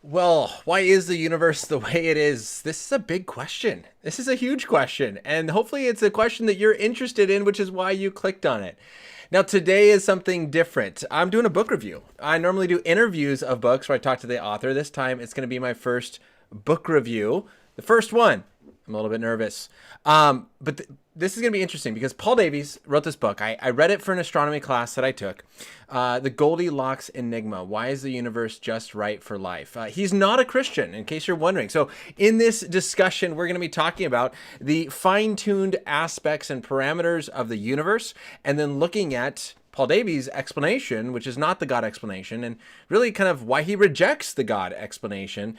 Well, why is the universe the way it is? This is a big question. This is a huge question. And hopefully it's a question that you're interested in, which is why you clicked on it. Now, today is something different. I'm doing a book review. I normally do interviews of books where I talk to the author. This time it's going to be my first book review. The first one. I'm a little bit nervous. But this is going to be interesting because Paul Davies wrote this book. I read it for an astronomy class that I took. The Goldilocks Enigma. Why is the universe just right for life? He's not a Christian, in case you're wondering. So in this discussion, we're going to be talking about the fine-tuned aspects and parameters of the universe, and then looking at Paul Davies' explanation, which is not the God explanation, and really kind of why he rejects the God explanation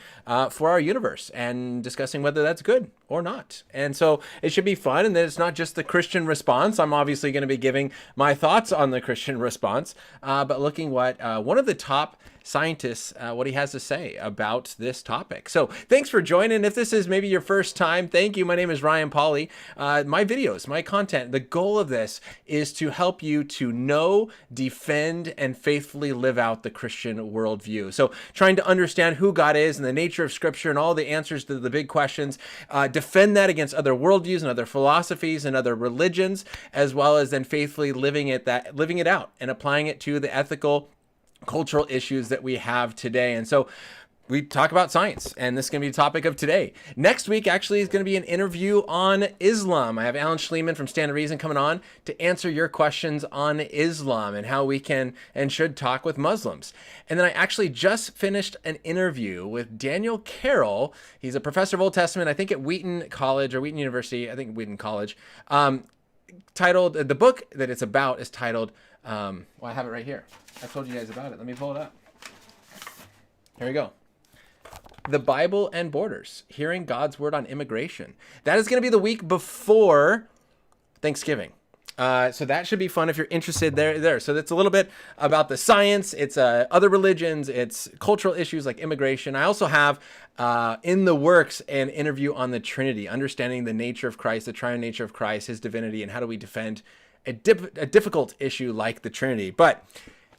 for our universe, and discussing whether that's good or not. And so it should be fun, and then it's not just the Christian response. I'm obviously going to be giving my thoughts on the Christian response, but looking what one of the top scientists, what he has to say about this topic. So thanks for joining. If this is maybe your first time, thank you. My name is Ryan Pauly. My videos, my content, the goal of this is to help you to know, defend, and faithfully live out the Christian worldview. So trying to understand who God is and the nature of Scripture and all the answers to the big questions, defend that against other worldviews and other philosophies and other religions, as well as then faithfully living it out and applying it to the ethical cultural issues that we have today. And so we talk about science, and this is going to be the topic of today. Next week actually is going to be an interview on Islam. I have Alan Schleman from Stand to Reason coming on to answer your questions on Islam and how we can and should talk with Muslims. And then I actually just finished an interview with Daniel Carroll. He's a professor of Old Testament, I think at Wheaton College or Wheaton University, I think Wheaton College. Titled, the book that it's about is titled, well, I have it right here. I told you guys about it. Let me pull it up. Here we go. The Bible and Borders, Hearing God's Word on Immigration. That is going to be the week before Thanksgiving. So that should be fun if you're interested there. So that's a little bit about the science. It's other religions. It's cultural issues like immigration. I also have in the works an interview on the Trinity, understanding the nature of Christ, the triune nature of Christ, his divinity, and how do we defend a difficult issue like the Trinity. But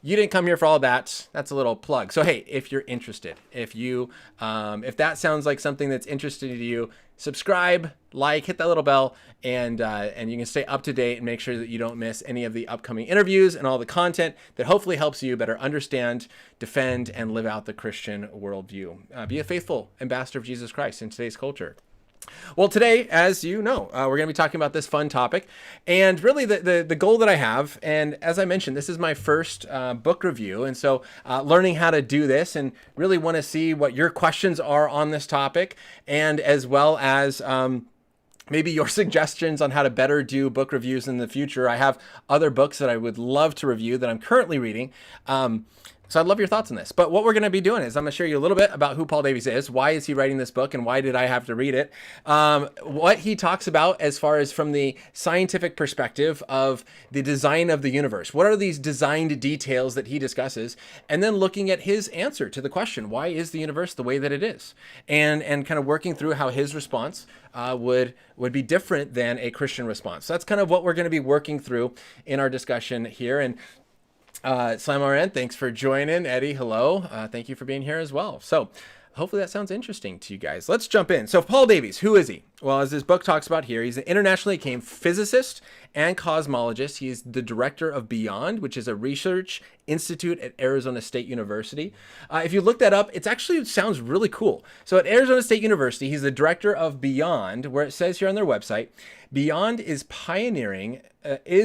you didn't come here for all that. That's a little plug. So, hey, if you're interested, if that sounds like something that's interesting to you, subscribe, like, hit that little bell, and you can stay up to date and make sure that you don't miss any of the upcoming interviews and all the content that hopefully helps you better understand, defend, and live out the Christian worldview. Be a faithful ambassador of Jesus Christ in today's culture. Well, today, as you know, we're going to be talking about this fun topic, and really the goal that I have, and as I mentioned, this is my first book review, and so learning how to do this, and really want to see what your questions are on this topic, and as well as maybe your suggestions on how to better do book reviews in the future. I have other books that I would love to review that I'm currently reading. So I'd love your thoughts on this. But what we're going to be doing is I'm going to share you a little bit about who Paul Davies is, why is he writing this book, and why did I have to read it, what he talks about as far as from the scientific perspective of the design of the universe. What are these designed details that he discusses? And then looking at his answer to the question, why is the universe the way that it is? And kind of working through how his response would be different than a Christian response. So that's kind of what we're going to be working through in our discussion here. And Slam RN, thanks for joining. Eddie, hello. Thank you for being here as well. So hopefully that sounds interesting to you guys. Let's jump in. So Paul Davies, who is he? Well, as this book talks about here, he's an internationally acclaimed physicist and cosmologist. He's the director of Beyond, which is a research institute at Arizona State University. If you look that up, it sounds really cool. So at Arizona State University, he's the director of Beyond, where it says here on their website, Beyond is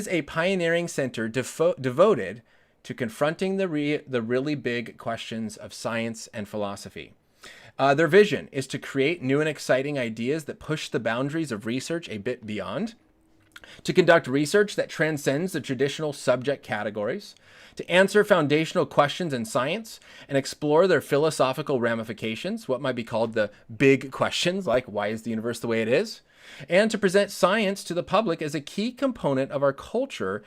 a pioneering center devoted to confronting the really big questions of science and philosophy. Their vision is to create new and exciting ideas that push the boundaries of research a bit beyond, to conduct research that transcends the traditional subject categories, to answer foundational questions in science and explore their philosophical ramifications, what might be called the big questions, like why is the universe the way it is, and to present science to the public as a key component of our culture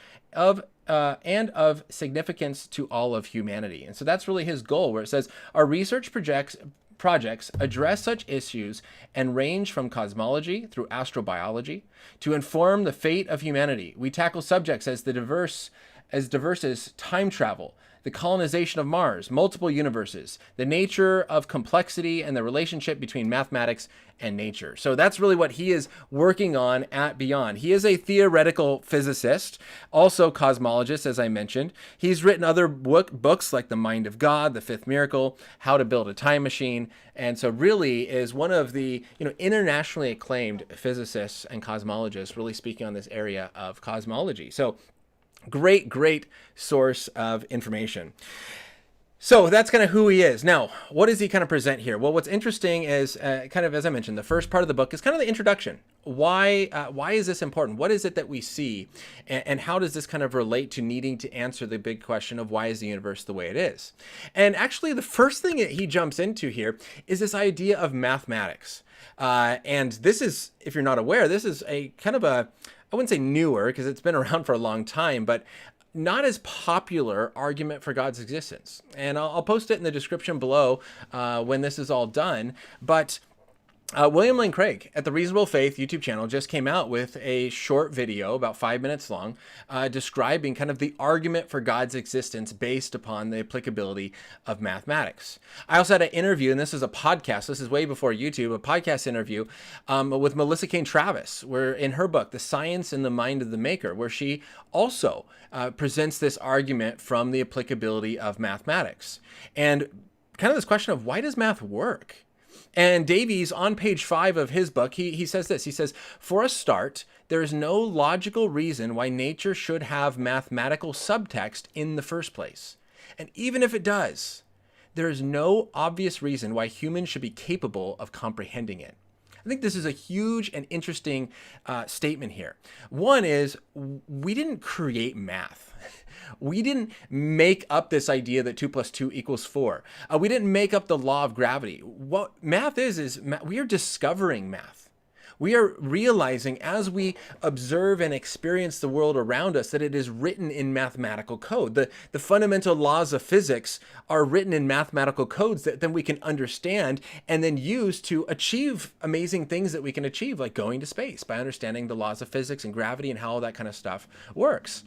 and of significance to all of humanity. And so that's really his goal, where it says our research projects address such issues and range from cosmology through astrobiology to inform the fate of humanity. We tackle subjects as diverse as time travel, the colonization of Mars, multiple universes, the nature of complexity, and the relationship between mathematics and nature. So that's really what he is working on at Beyond. He is a theoretical physicist, also cosmologist, as I mentioned. He's written other books like The Mind of God, The Fifth Miracle, How to Build a Time Machine, and so really is one of the internationally acclaimed physicists and cosmologists really speaking on this area of cosmology. So great source of information. So that's kind of who he is. Now, what does he kind of present here? Well, what's interesting is kind of, as I mentioned, the first part of the book is kind of the introduction. Why is this important? What is it that we see? And how does this kind of relate to needing to answer the big question of why is the universe the way it is? And actually, the first thing that he jumps into here is this idea of mathematics. And this is, if you're not aware, this is a kind of a, I wouldn't say newer because it's been around for a long time, but not as popular argument for God's existence. And I'll post it in the description below when this is all done. But William Lane Craig at the Reasonable Faith YouTube channel just came out with a short video, about 5 minutes long, describing kind of the argument for God's existence based upon the applicability of mathematics. I also had an interview, and this is a podcast, this is way before YouTube, a podcast interview with Melissa Cain Travis, where in her book, The Science and the Mind of the Maker, where she also presents this argument from the applicability of mathematics. And kind of this question of why does math work? And Davies, on page 5 of his book, he says this. He says, for a start, there is no logical reason why nature should have mathematical subtext in the first place. And even if it does, there is no obvious reason why humans should be capable of comprehending it. I think this is a huge and interesting statement here. One is, we didn't create math. We didn't make up this idea that 2 + 2 = 4. We didn't make up the law of gravity. What math is we are discovering math. We are realizing as we observe and experience the world around us that it is written in mathematical code. The fundamental laws of physics are written in mathematical codes that then we can understand and then use to achieve amazing things that we can achieve, like going to space by understanding the laws of physics and gravity and how all that kind of stuff works.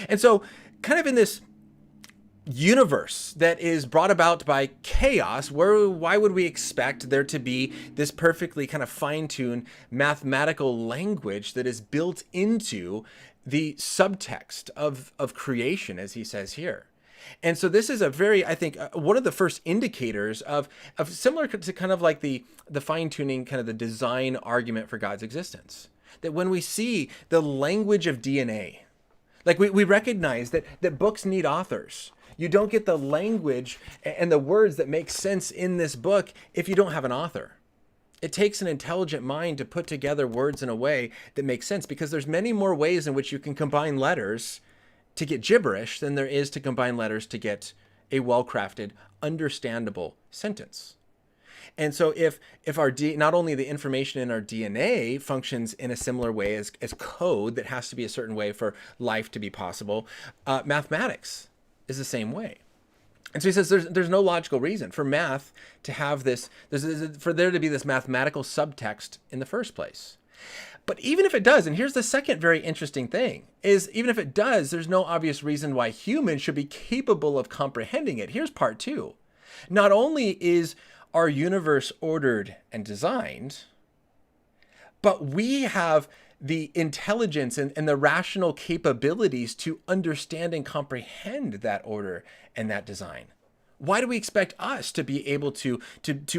And so kind of in this universe that is brought about by chaos, why would we expect there to be this perfectly kind of fine-tuned mathematical language that is built into the subtext of creation, as he says here? And so this is a very, I think, one of the first indicators of similar to kind of like the fine-tuning, kind of the design argument for God's existence. That when we see the language of DNA, like we recognize that books need authors. You don't get the language and the words that make sense in this book if you don't have an author. It takes an intelligent mind to put together words in a way that makes sense, because there's many more ways in which you can combine letters to get gibberish than there is to combine letters to get a well-crafted, understandable sentence. And so if our not only the information in our DNA functions in a similar way as code that has to be a certain way for life to be possible, mathematics is the same way. And so he says there's no logical reason for math to have this, for there to be this mathematical subtext in the first place. But even if it does, and here's the second very interesting thing, is even if it does, there's no obvious reason why humans should be capable of comprehending it. Here's part 2. Not only is our universe ordered and designed, but we have the intelligence and the rational capabilities to understand and comprehend that order and that design. Why do we expect us to be able to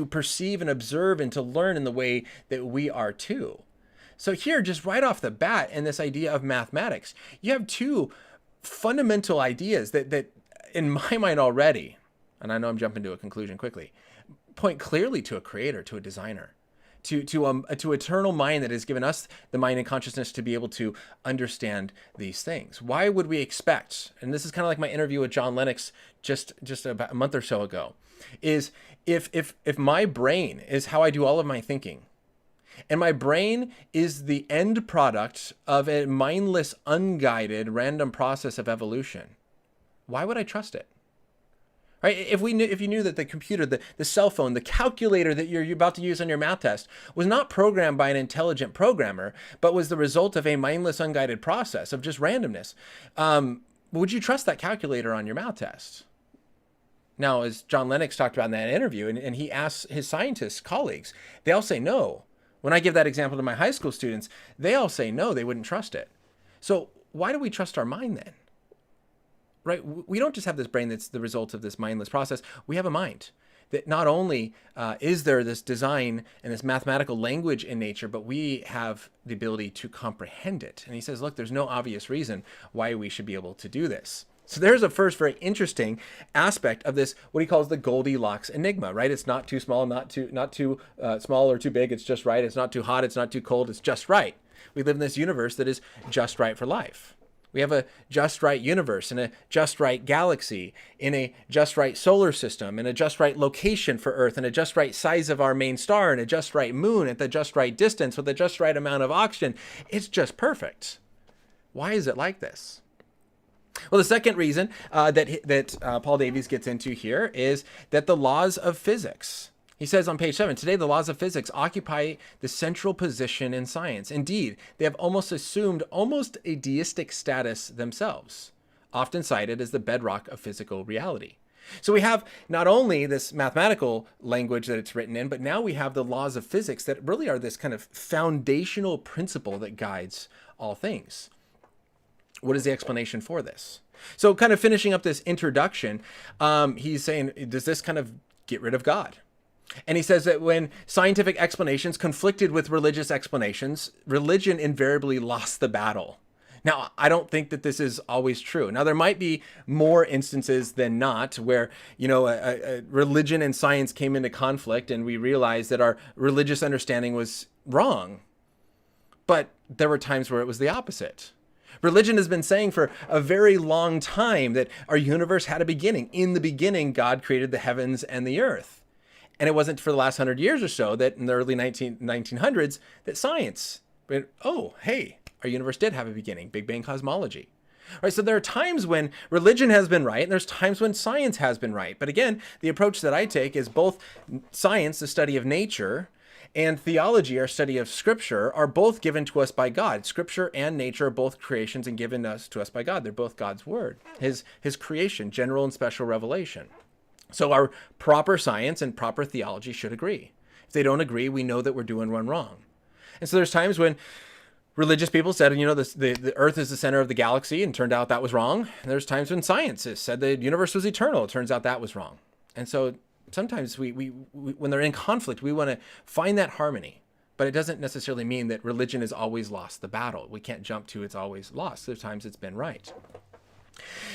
perceive and observe and to learn in the way that we are too? So here, just right off the bat, in this idea of mathematics, you have two fundamental ideas that in my mind already, and I know I'm jumping to a conclusion quickly, point clearly to a creator, to a designer, to eternal mind that has given us the mind and consciousness to be able to understand these things. Why would we expect, and this is kind of like my interview with John Lennox just about a month or so ago, is if my brain is how I do all of my thinking, and my brain is the end product of a mindless, unguided, random process of evolution, why would I trust it? Right? If you knew that the computer, the cell phone, the calculator that you're about to use on your math test was not programmed by an intelligent programmer, but was the result of a mindless, unguided process of just randomness, would you trust that calculator on your math test? Now, as John Lennox talked about in that interview, and he asks his scientist colleagues, they all say no. When I give that example to my high school students, they all say no, they wouldn't trust it. So why do we trust our mind then? Right? We don't just have this brain that's the result of this mindless process. We have a mind that not only is there this design and this mathematical language in nature, but we have the ability to comprehend it. And he says, look, there's no obvious reason why we should be able to do this. So there's a first very interesting aspect of this, what he calls the Goldilocks Enigma, right? It's not too small, not too small or too big. It's just right. It's not too hot. It's not too cold. It's just right. We live in this universe that is just right for life. We have a just right universe and a just right galaxy in a just right solar system and a just right location for Earth and a just right size of our main star and a just right moon at the just right distance with the just right amount of oxygen. It's just perfect. Why is it like this? Well, the second reason that Paul Davies gets into here is that the laws of physics. He says on page 7, today the laws of physics occupy the central position in science. Indeed, they have almost assumed almost a deistic status themselves, often cited as the bedrock of physical reality. So we have not only this mathematical language that it's written in, but now we have the laws of physics that really are this kind of foundational principle that guides all things. What is the explanation for this? So kind of finishing up this introduction, he's saying, does this kind of get rid of God? And he says that when scientific explanations conflicted with religious explanations, religion invariably lost the battle. Now, I don't think that this is always true. Now, there might be more instances than not where, religion and science came into conflict and we realized that our religious understanding was wrong. But there were times where it was the opposite. Religion has been saying for a very long time that our universe had a beginning. In the beginning, God created the heavens and the earth. And it wasn't for the last 100 years or so that in the early 1900s that science went, oh, hey, our universe did have a beginning, Big Bang cosmology. All right, so there are times when religion has been right, and there's times when science has been right. But again, the approach that I take is both science, the study of nature, and theology, our study of Scripture, are both given to us by God. Scripture and nature are both creations and given to us by God. They're both God's word, his creation, general and special revelation. So our proper science and proper theology should agree. If they don't agree, we know that we're doing one wrong. And so there's times when religious people said, the earth is the center of the galaxy, and turned out that was wrong. And there's times when scientists said the universe was eternal. It turns out that was wrong. And so sometimes we when they're in conflict, we want to find that harmony. But it doesn't necessarily mean that religion has always lost the battle. We can't jump to it's always lost. There's times it's been right.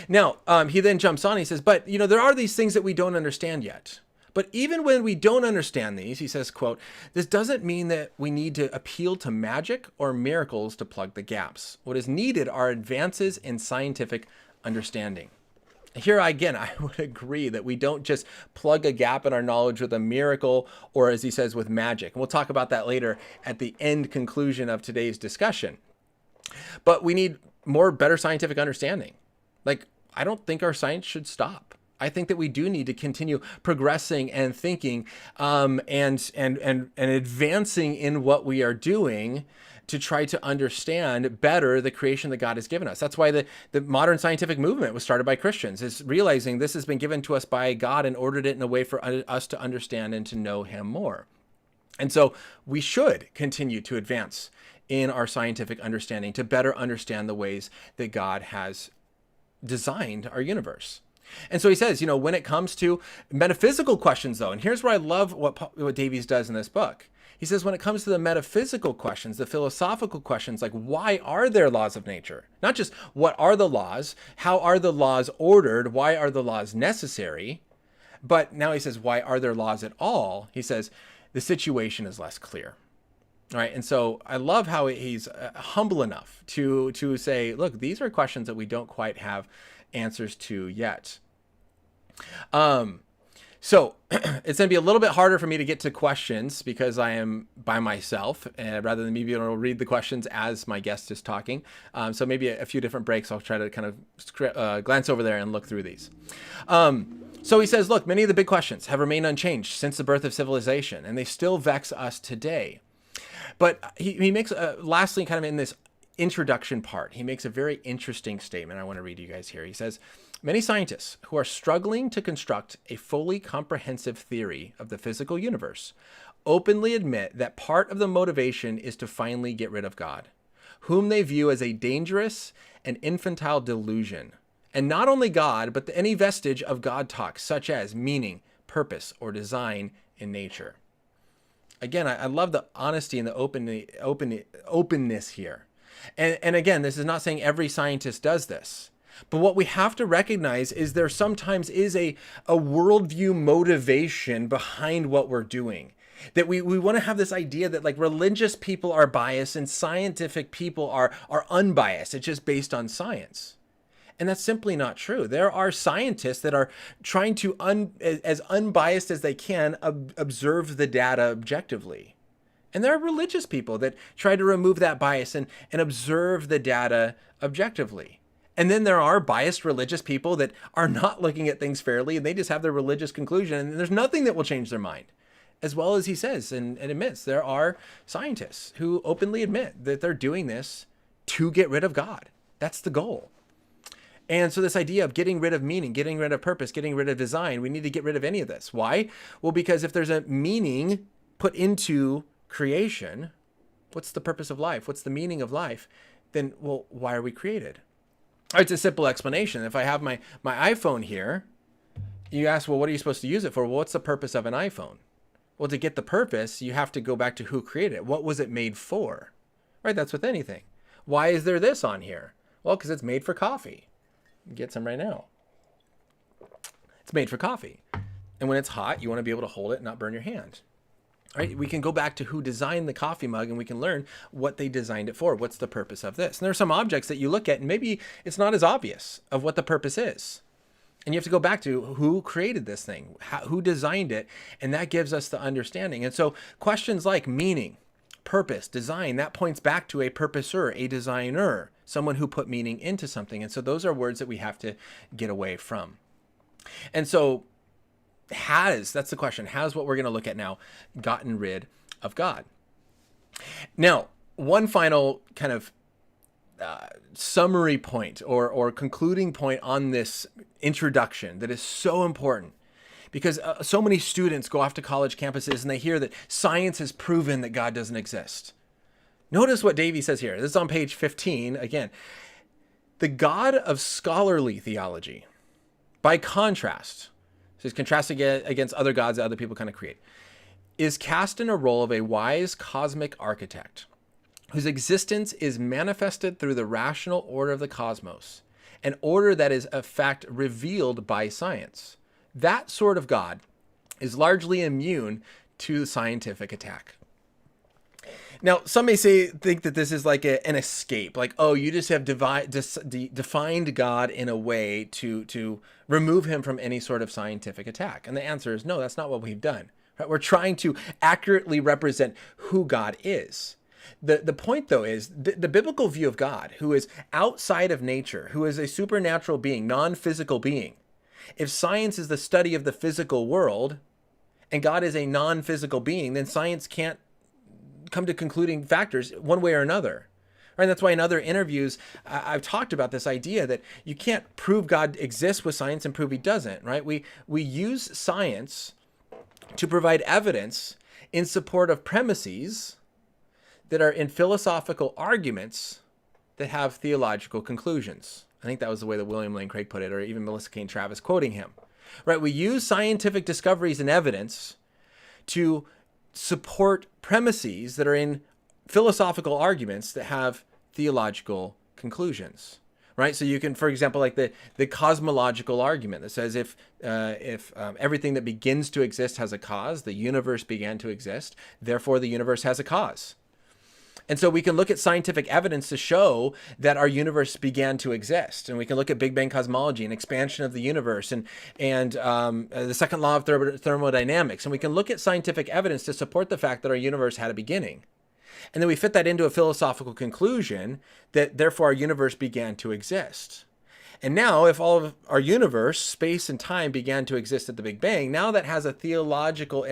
Now, he then jumps on, he says, but, there are these things that we don't understand yet. But even when we don't understand these, he says, quote, this doesn't mean that we need to appeal to magic or miracles to plug the gaps. What is needed are advances in scientific understanding. Here again, I would agree that we don't just plug a gap in our knowledge with a miracle or, as he says, with magic. And we'll talk about that later at the end conclusion of today's discussion. But we need better scientific understanding. I don't think our science should stop. I think that we do need to continue progressing and thinking and advancing in what we are doing to try to understand better the creation that God has given us. That's why the modern scientific movement was started by Christians, is realizing this has been given to us by God and ordered it in a way for us to understand and to know him more. And so we should continue to advance in our scientific understanding to better understand the ways that God has designed our universe. And so he says, when it comes to metaphysical questions, though, and here's where I love what Davies does in this book. He says, when it comes to the metaphysical questions, the philosophical questions, like why are there laws of nature? Not just what are the laws, how are the laws ordered, why are the laws necessary? But now he says, why are there laws at all? He says, the situation is less clear. All right. And so I love how he's humble enough to say, look, these are questions that we don't quite have answers to yet. So it's going to be a little bit harder for me to get to questions because I am by myself rather than me being able to read the questions as my guest is talking. So maybe a few different breaks. I'll try to kind of glance over there and look through these. So he says, look, many of the big questions have remained unchanged since the birth of civilization, and they still vex us today. But he makes, lastly, kind of in this introduction part, he makes a very interesting statement I want to read to you guys here. He says, Many scientists who are struggling to construct a fully comprehensive theory of the physical universe openly admit that part of the motivation is to finally get rid of God, whom they view as a dangerous and infantile delusion. And not only God, but any vestige of God talk, such as meaning, purpose, or design in nature. Again, I love the honesty and the openness here. And again, this is not saying every scientist does this. But what we have to recognize is there sometimes is a worldview motivation behind what we're doing. That we want to have this idea that like religious people are biased and scientific people are unbiased. It's just based on science. And that's simply not true. There are scientists that are trying to, as unbiased as they can, observe the data objectively. And there are religious people that try to remove that bias and observe the data objectively. And then there are biased religious people that are not looking at things fairly and they just have their religious conclusion and there's nothing that will change their mind. As well as he says and admits, there are scientists who openly admit that they're doing this to get rid of God. That's the goal. And so this idea of getting rid of meaning, getting rid of purpose, getting rid of design, we need to get rid of any of this. Why? Well, because if there's a meaning put into creation, what's the purpose of life? What's the meaning of life? Then, well, why are we created? It's a simple explanation. If I have my iPhone here, you ask, well, what are you supposed to use it for? Well, what's the purpose of an iPhone? Well, to get the purpose, you have to go back to who created it. What was it made for? Right? That's with anything. Why is there this on here? Well, because it's made for coffee. Get some right now. It's made for coffee. And when it's hot, you want to be able to hold it and not burn your hand. Right? We can go back to who designed the coffee mug and we can learn what they designed it for. What's the purpose of this? And there are some objects that you look at and maybe it's not as obvious of what the purpose is. And you have to go back to who created this thing, who designed it, and that gives us the understanding. And so questions like meaning, purpose, design, that points back to a purposer, a designer, someone who put meaning into something. And so those are words that we have to get away from. And so that's the question, has what we're going to look at now gotten rid of God? Now, one final kind of summary point or concluding point on this introduction that is so important, because so many students go off to college campuses and they hear that science has proven that God doesn't exist. Notice what Davies says here. This is on page 15. Again, the God of scholarly theology, by contrast, so he's contrasting it against other gods that other people kind of create, is cast in a role of a wise cosmic architect whose existence is manifested through the rational order of the cosmos, an order that is, in fact, revealed by science. That sort of God is largely immune to scientific attack. Now, some may think that this is like an escape, like, oh, you just have defined God in a way to remove him from any sort of scientific attack. And the answer is no, that's not what we've done. Right? We're trying to accurately represent who God is. The point, though, is the biblical view of God, who is outside of nature, who is a supernatural being, non-physical being. If science is the study of the physical world and God is a non-physical being, then science can't come to concluding factors one way or another. Right? That's why in other interviews, I've talked about this idea that you can't prove God exists with science and prove he doesn't. Right? We use science to provide evidence in support of premises that are in philosophical arguments that have theological conclusions. I think that was the way that William Lane Craig put it, or even Melissa Cain Travis quoting him. Right? We use scientific discoveries and evidence to support premises that are in philosophical arguments that have theological conclusions. Right? So you can, for example, like the cosmological argument that says if everything that begins to exist has a cause, the universe began to exist, therefore the universe has a cause. And so we can look at scientific evidence to show that our universe began to exist. And we can look at Big Bang cosmology and expansion of the universe and the second law of thermodynamics. And we can look at scientific evidence to support the fact that our universe had a beginning. And then we fit that into a philosophical conclusion that therefore our universe began to exist. And now if all of our universe, space and time began to exist at the Big Bang, now that has a theological,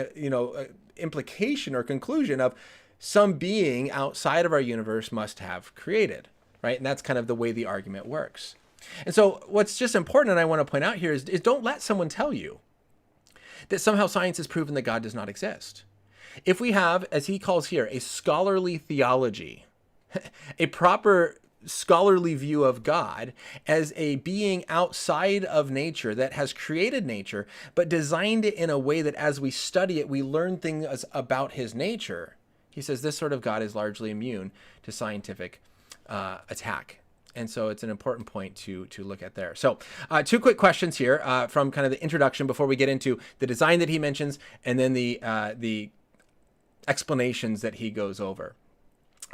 implication or conclusion of some being outside of our universe must have created, right? And that's kind of the way the argument works. And so what's just important, and I want to point out here, is don't let someone tell you that somehow science has proven that God does not exist. If we have, as he calls here, a scholarly theology, a proper scholarly view of God as a being outside of nature that has created nature, but designed it in a way that as we study it, we learn things about his nature. He says this sort of God is largely immune to scientific attack. And so it's an important point to look at there. So two quick questions here from kind of the introduction before we get into the design that he mentions and then the explanations that he goes over.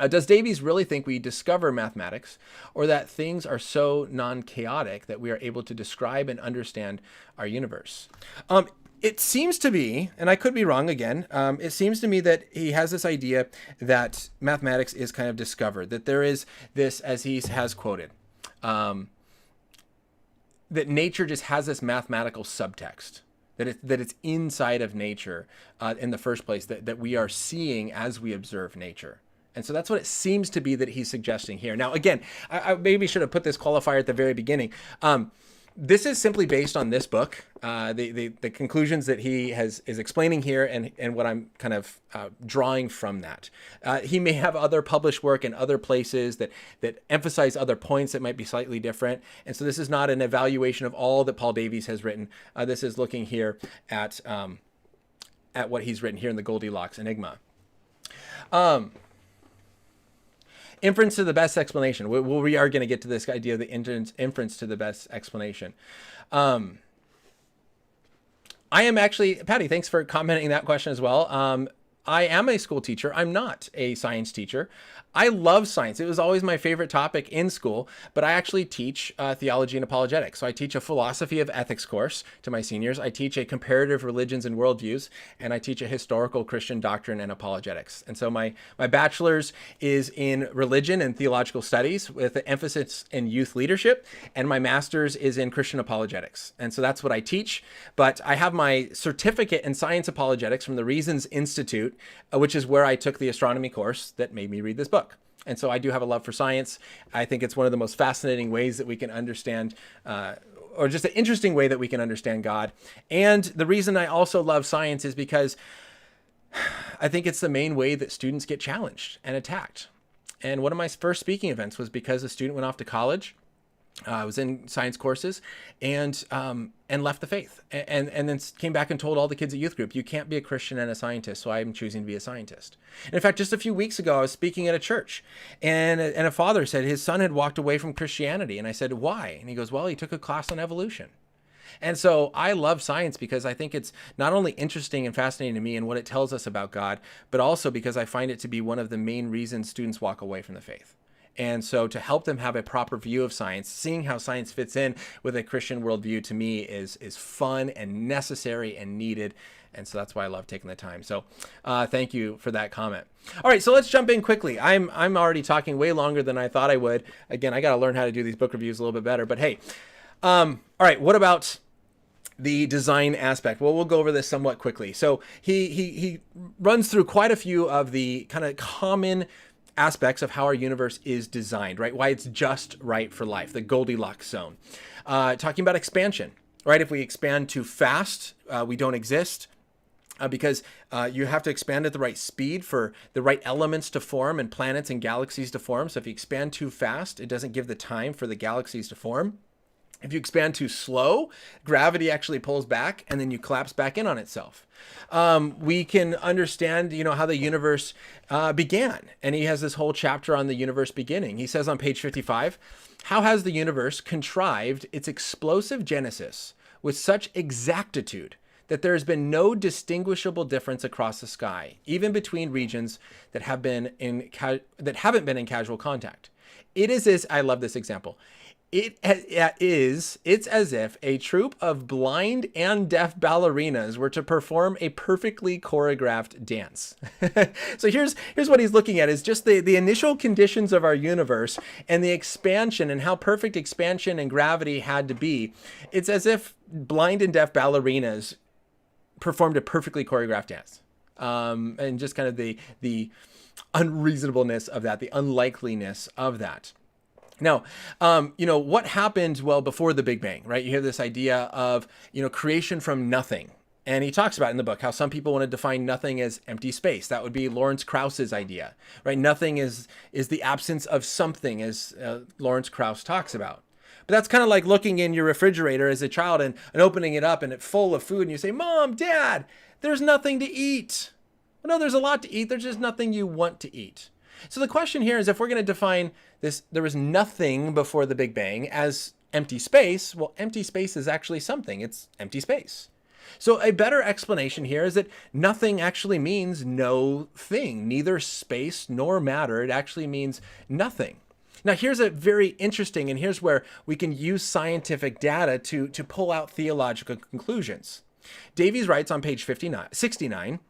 Does Davies really think we discover mathematics, or that things are so non-chaotic that we are able to describe and understand our universe? It seems to be, and I could be wrong again, it seems to me that he has this idea that mathematics is kind of discovered, that there is this, as he has quoted, that nature just has this mathematical subtext. That it's inside of nature in the first place, that we are seeing as we observe nature. And so that's what it seems to be that he's suggesting here. Now, again, I maybe should have put this qualifier at the very beginning. This is simply based on this book, the conclusions that he is explaining here and what I'm kind of drawing from that. He may have other published work in other places that emphasize other points that might be slightly different. And so this is not an evaluation of all that Paul Davies has written. This is looking here at what he's written here in the Goldilocks Enigma. Inference to the best explanation. We are going to get to this idea of the inference to the best explanation. I am actually, Patty, thanks for commenting that question as well. I am a school teacher. I'm not a science teacher. I love science. It was always my favorite topic in school, but I actually teach theology and apologetics. So I teach a philosophy of ethics course to my seniors. I teach a comparative religions and worldviews, and I teach a historical Christian doctrine and apologetics. And so my bachelor's is in religion and theological studies with an emphasis in youth leadership, and my master's is in Christian apologetics. And so that's what I teach. But I have my certificate in science apologetics from the Reasons Institute, which is where I took the astronomy course that made me read this book. And so I do have a love for science. I think it's one of the most fascinating ways that we can understand, or just an interesting way that we can understand God. And the reason I also love science is because I think it's the main way that students get challenged and attacked. And one of my first speaking events was because a student went off to college. I was in science courses and left the faith and then came back and told all the kids at youth group, you can't be a Christian and a scientist, so I'm choosing to be a scientist. And in fact, just a few weeks ago, I was speaking at a church and a father said his son had walked away from Christianity. And I said, why? And he goes, well, he took a class on evolution. And so I love science because I think it's not only interesting and fascinating to me and what it tells us about God, but also because I find it to be one of the main reasons students walk away from the faith. And so to help them have a proper view of science, seeing how science fits in with a Christian worldview to me is fun and necessary and needed. And so that's why I love taking the time. So thank you for that comment. All right, so let's jump in quickly. I'm already talking way longer than I thought I would. Again, I got to learn how to do these book reviews a little bit better. But hey, all right, what about the design aspect? Well, we'll go over this somewhat quickly. So he runs through quite a few of the kind of common aspects of how our universe is designed, right? Why it's just right for life, the Goldilocks zone. Talking about expansion, right? If we expand too fast, we don't exist. Because you have to expand at the right speed for the right elements to form and planets and galaxies to form. So if you expand too fast, it doesn't give the time for the galaxies to form. If you expand too slow, gravity actually pulls back and then you collapse back in on itself. We can understand, how the universe began. And he has this whole chapter on the universe beginning. He says on page 55, how has the universe contrived its explosive genesis with such exactitude that there has been no distinguishable difference across the sky, even between regions that haven't been in casual contact? It is this, I love this example. It's as if a troupe of blind and deaf ballerinas were to perform a perfectly choreographed dance. So here's what he's looking at is just the initial conditions of our universe and the expansion and how perfect expansion and gravity had to be. It's as if blind and deaf ballerinas performed a perfectly choreographed dance. And just kind of the unreasonableness of that, the unlikeliness of that. Now, what happened, well, before the Big Bang, right? You have this idea of, creation from nothing. And he talks about in the book how some people want to define nothing as empty space. That would be Lawrence Krauss's idea, right? Nothing is the absence of something, as Lawrence Krauss talks about. But that's kind of like looking in your refrigerator as a child and opening it up and it's full of food and you say, Mom, Dad, there's nothing to eat. Well, no, there's a lot to eat. There's just nothing you want to eat. So the question here is, if we're going to define this, there was nothing before the Big Bang as empty space, well, empty space is actually something. It's empty space. So a better explanation here is that nothing actually means no thing, neither space nor matter. It actually means nothing. Now, here's a very interesting, and here's where we can use scientific data to pull out theological conclusions. Davies writes on page 69,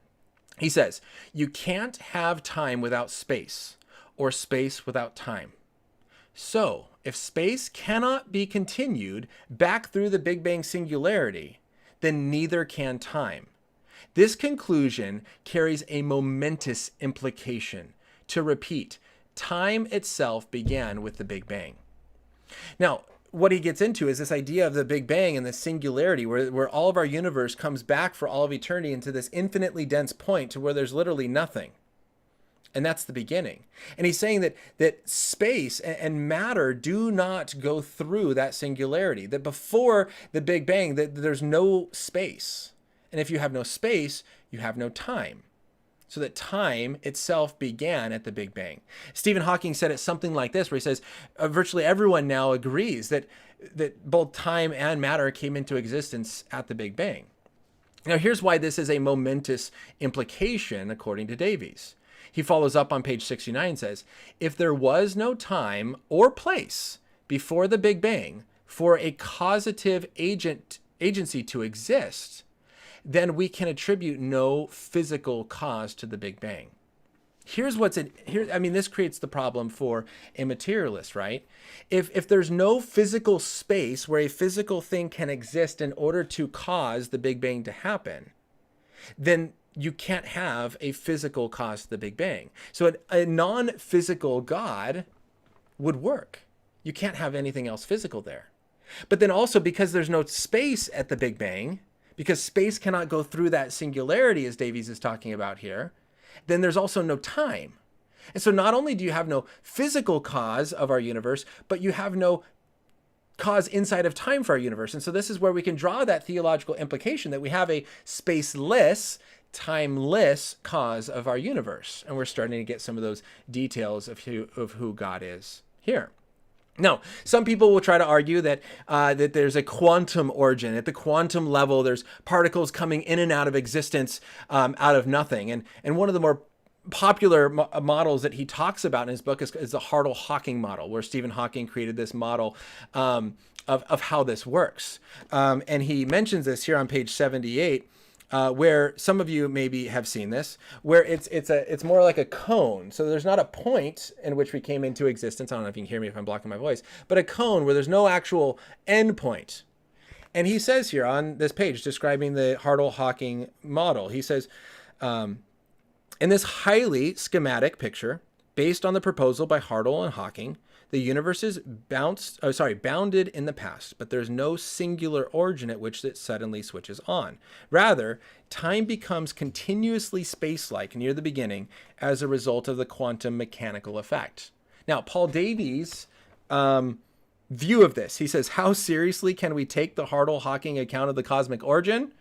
he says, you can't have time without space, or space without time. So, if space cannot be continued back through the Big Bang singularity, then neither can time. This conclusion carries a momentous implication. To repeat, time itself began with the Big Bang. Now, what he gets into is this idea of the Big Bang and the singularity, where all of our universe comes back for all of eternity into this infinitely dense point to where there's literally nothing. And that's the beginning. And he's saying that space and matter do not go through that singularity, that before the Big Bang, that there's no space. And if you have no space, you have no time. So that time itself began at the Big Bang. Stephen Hawking said it something like this, where he says, virtually everyone now agrees that both time and matter came into existence at the Big Bang. Now, here's why this is a momentous implication, according to Davies. He follows up on page 69 and says, if there was no time or place before the Big Bang for a causative agency to exist, then we can attribute no physical cause to the Big Bang. Here's what's in here. I mean, this creates the problem for a materialist, right? If there's no physical space where a physical thing can exist in order to cause the Big Bang to happen, then you can't have a physical cause to the Big Bang. So a non-physical God would work. You can't have anything else physical there. But then also, because there's no space at the Big Bang, because space cannot go through that singularity, as Davies is talking about here, then there's also no time. And so not only do you have no physical cause of our universe, but you have no cause inside of time for our universe. And so this is where we can draw that theological implication that we have a spaceless, timeless cause of our universe. And we're starting to get some of those details of who God is here. Now, some people will try to argue that that there's a quantum origin. At the quantum level, there's particles coming in and out of existence out of nothing. And one of the more popular models that he talks about in his book is the Hartle-Hawking model, where Stephen Hawking created this model of how this works. And he mentions this here on page 78. Where some of you maybe have seen this, where it's more like a cone. So there's not a point in which we came into existence. I don't know if you can hear me if I'm blocking my voice, but a cone where there's no actual end point. And he says here on this page, describing the Hartle-Hawking model, he says, in this highly schematic picture, based on the proposal by Hartle and Hawking, the universe is bounded in the past, but there's no singular origin at which it suddenly switches on. Rather, time becomes continuously space-like near the beginning as a result of the quantum mechanical effect. Now, Paul Davies' view of this, he says, how seriously can we take the Hartle-Hawking account of the cosmic origin?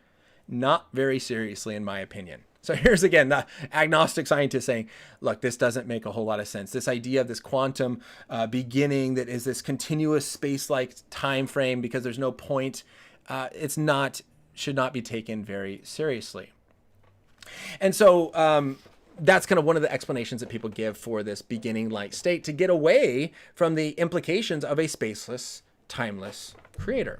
Not very seriously, in my opinion. So here's again the agnostic scientist saying, look, this doesn't make a whole lot of sense. This idea of this quantum beginning that is this continuous space-like time frame because there's no point, should not be taken very seriously. And so that's kind of one of the explanations that people give for this beginning-like state to get away from the implications of a spaceless, timeless creator.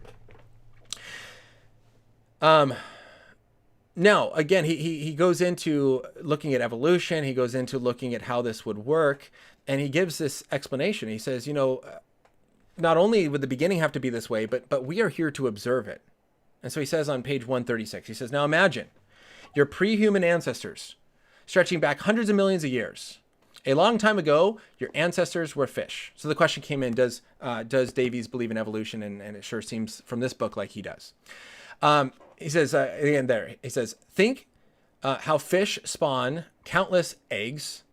Now, again, he goes into looking at evolution. He goes into looking at how this would work. And he gives this explanation. He says, not only would the beginning have to be this way, but we are here to observe it. And so he says on page 136, he says, now imagine your pre-human ancestors stretching back hundreds of millions of years. A long time ago, your ancestors were fish. So the question came in, does Davies believe in evolution? And it sure seems from this book like he does. He says, again there, he says, think how fish spawn countless eggs,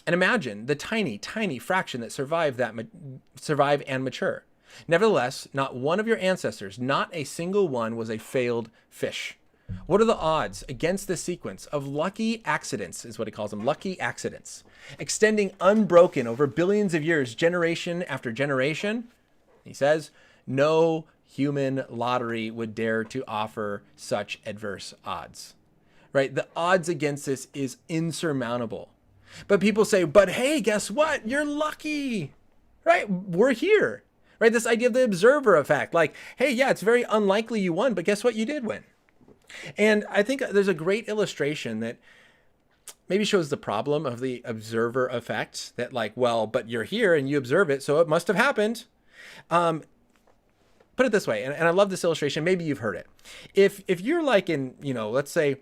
and imagine the tiny, tiny fraction that survive and mature. Nevertheless, not one of your ancestors, not a single one, was a failed fish. What are the odds against this sequence of lucky accidents, is what he calls them, lucky accidents, extending unbroken over billions of years, generation after generation? He says, no human lottery would dare to offer such adverse odds, right? The odds against this is insurmountable. But people say, but hey, guess what? You're lucky, right? We're here, right? This idea of the observer effect, like, hey, yeah, it's very unlikely you won, but guess what? You did win. And I think there's a great illustration that maybe shows the problem of the observer effect, that like, well, but you're here and you observe it, so it must have happened. Put it this way, and I love this illustration. Maybe you've heard it. If you're like in, let's say,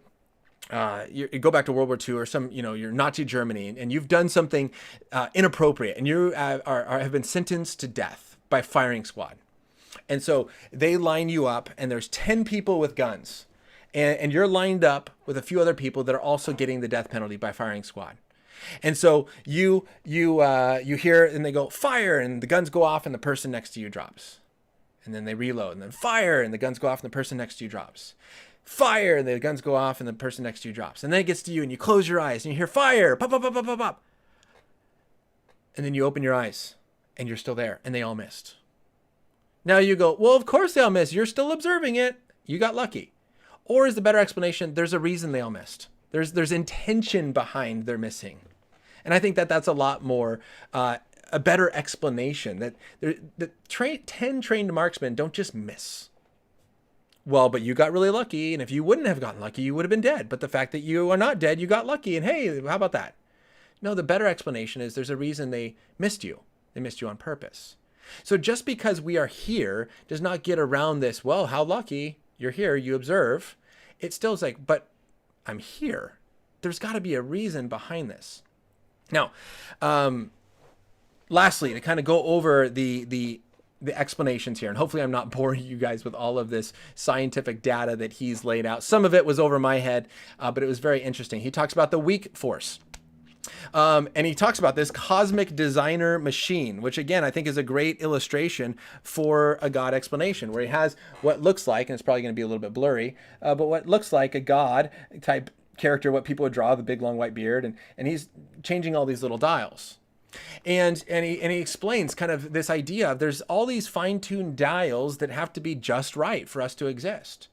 you go back to World War II or some, you're Nazi Germany, and you've done something inappropriate, and you have been sentenced to death by firing squad. And so they line you up, and there's 10 people with guns. And you're lined up with a few other people that are also getting the death penalty by firing squad. And so you hear, and they go, fire, and the guns go off, and the person next to you drops. And then they reload, and then fire, and the guns go off, and the person next to you drops. Fire, and the guns go off, and the person next to you drops. And then it gets to you, and you close your eyes, and you hear fire, pop, pop, pop, pop, pop, pop. And then you open your eyes, and you're still there, and they all missed. Now you go, well, of course they all missed. You're still observing it. You got lucky. Or is the better explanation, there's a reason they all missed. There's intention behind their missing. And I think that that's a lot more, a better explanation, that 10 trained marksmen don't just miss. Well, but you got really lucky, and if you wouldn't have gotten lucky, you would have been dead. But the fact that you are not dead, you got lucky, and hey, how about that? No, the better explanation is there's a reason they missed you. They missed you on purpose. So just because we are here does not get around this, well, how lucky. You're here, you observe. It still is like, but I'm here. There's got to be a reason behind this. Now, lastly, to kind of go over the explanations here, and hopefully I'm not boring you guys with all of this scientific data that he's laid out. Some of it was over my head, but it was very interesting. He talks about the weak force. And he talks about this cosmic designer machine, which again, I think is a great illustration for a God explanation, where he has what looks like, and it's probably going to be a little bit blurry, but what looks like a God type character, what people would draw, the big long white beard, and he's changing all these little dials. And he explains kind of this idea of there's all these fine-tuned dials that have to be just right for us to exist.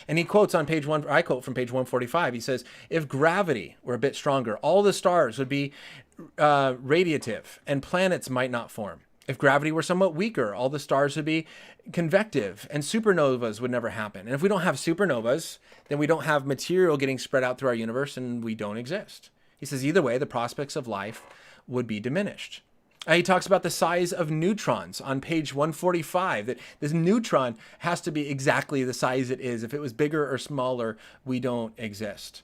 And he quotes on page one, I quote from page 145, he says, if gravity were a bit stronger, all the stars would be radiative and planets might not form. If gravity were somewhat weaker, all the stars would be convective and supernovas would never happen. And if we don't have supernovas, then we don't have material getting spread out through our universe and we don't exist. He says either way, the prospects of life would be diminished. He talks about the size of neutrons on page 145, that this neutron has to be exactly the size it is. If it was bigger or smaller, we don't exist.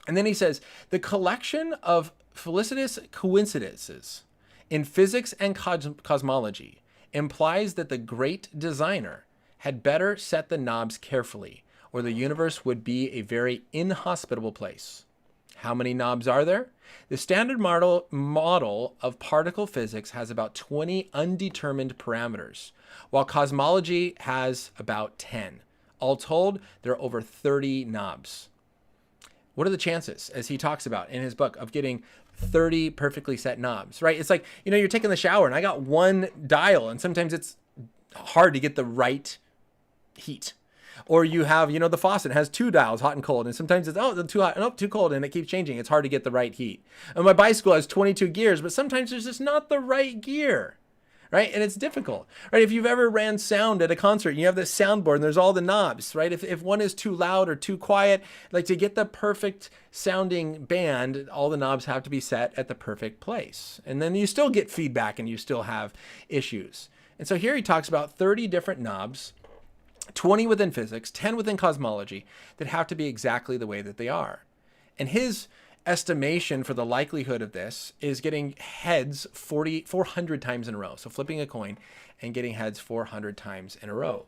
And then he says, the collection of felicitous coincidences in physics and cosmology implies that the great designer had better set the knobs carefully, or the universe would be a very inhospitable place. How many knobs are there? The standard model of particle physics has about 20 undetermined parameters, while cosmology has about 10. All told, there are over 30 knobs. What are the chances, as he talks about in his book, of getting 30 perfectly set knobs, right? It's like, you're taking the shower and I got one dial, and sometimes it's hard to get the right heat. Or you have, the faucet has two dials, hot and cold, and sometimes it's, too hot, nope, too cold, and it keeps changing. It's hard to get the right heat. And my bicycle has 22 gears, but sometimes there's just not the right gear, right? And it's difficult, right? If you've ever ran sound at a concert, and you have this soundboard, and there's all the knobs, right? If one is too loud or too quiet, like to get the perfect sounding band, all the knobs have to be set at the perfect place. And then you still get feedback, and you still have issues. And so here he talks about 30 different knobs, 20 within physics, 10 within cosmology, that have to be exactly the way that they are. And his estimation for the likelihood of this is getting heads 400 times in a row. So flipping a coin and getting heads 400 times in a row.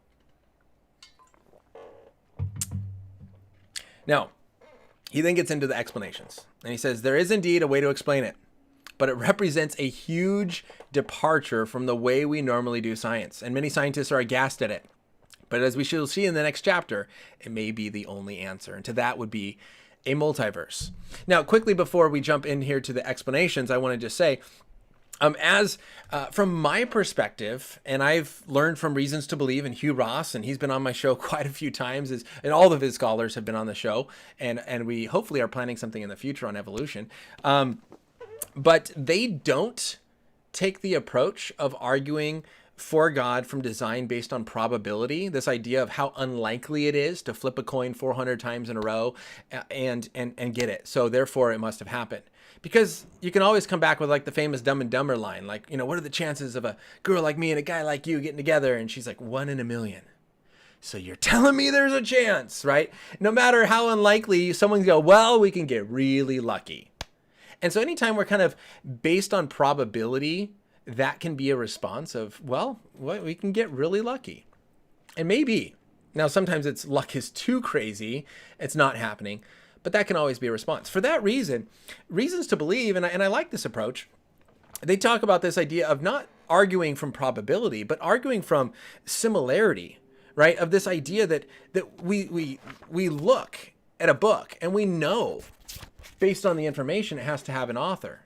Now, he then gets into the explanations. And he says, there is indeed a way to explain it, but it represents a huge departure from the way we normally do science. And many scientists are aghast at it. But as we shall see in the next chapter, it may be the only answer. And to that would be a multiverse. Now, quickly before we jump in here to the explanations, I want to just say, from my perspective, and I've learned from Reasons to Believe and Hugh Ross, and he's been on my show quite a few times, and all of his scholars have been on the show, and we hopefully are planning something in the future on evolution. But they don't take the approach of arguing for God from design based on probability, this idea of how unlikely it is to flip a coin 400 times in a row and get it. So therefore it must have happened. Because you can always come back with like the famous Dumb and Dumber line, like, you know, what are the chances of a girl like me and a guy like you getting together? And she's like, 1 in a million. So you're telling me there's a chance, right? No matter how unlikely, someone can go, well, we can get really lucky. And so anytime we're kind of based on probability, that can be a response of, well, we can get really lucky. And maybe, now sometimes it's luck is too crazy, it's not happening, but that can always be a response. For that reason, Reasons to Believe, and I like this approach, they talk about this idea of not arguing from probability, but arguing from similarity, right? Of this idea that we look at a book and we know, based on the information, it has to have an author.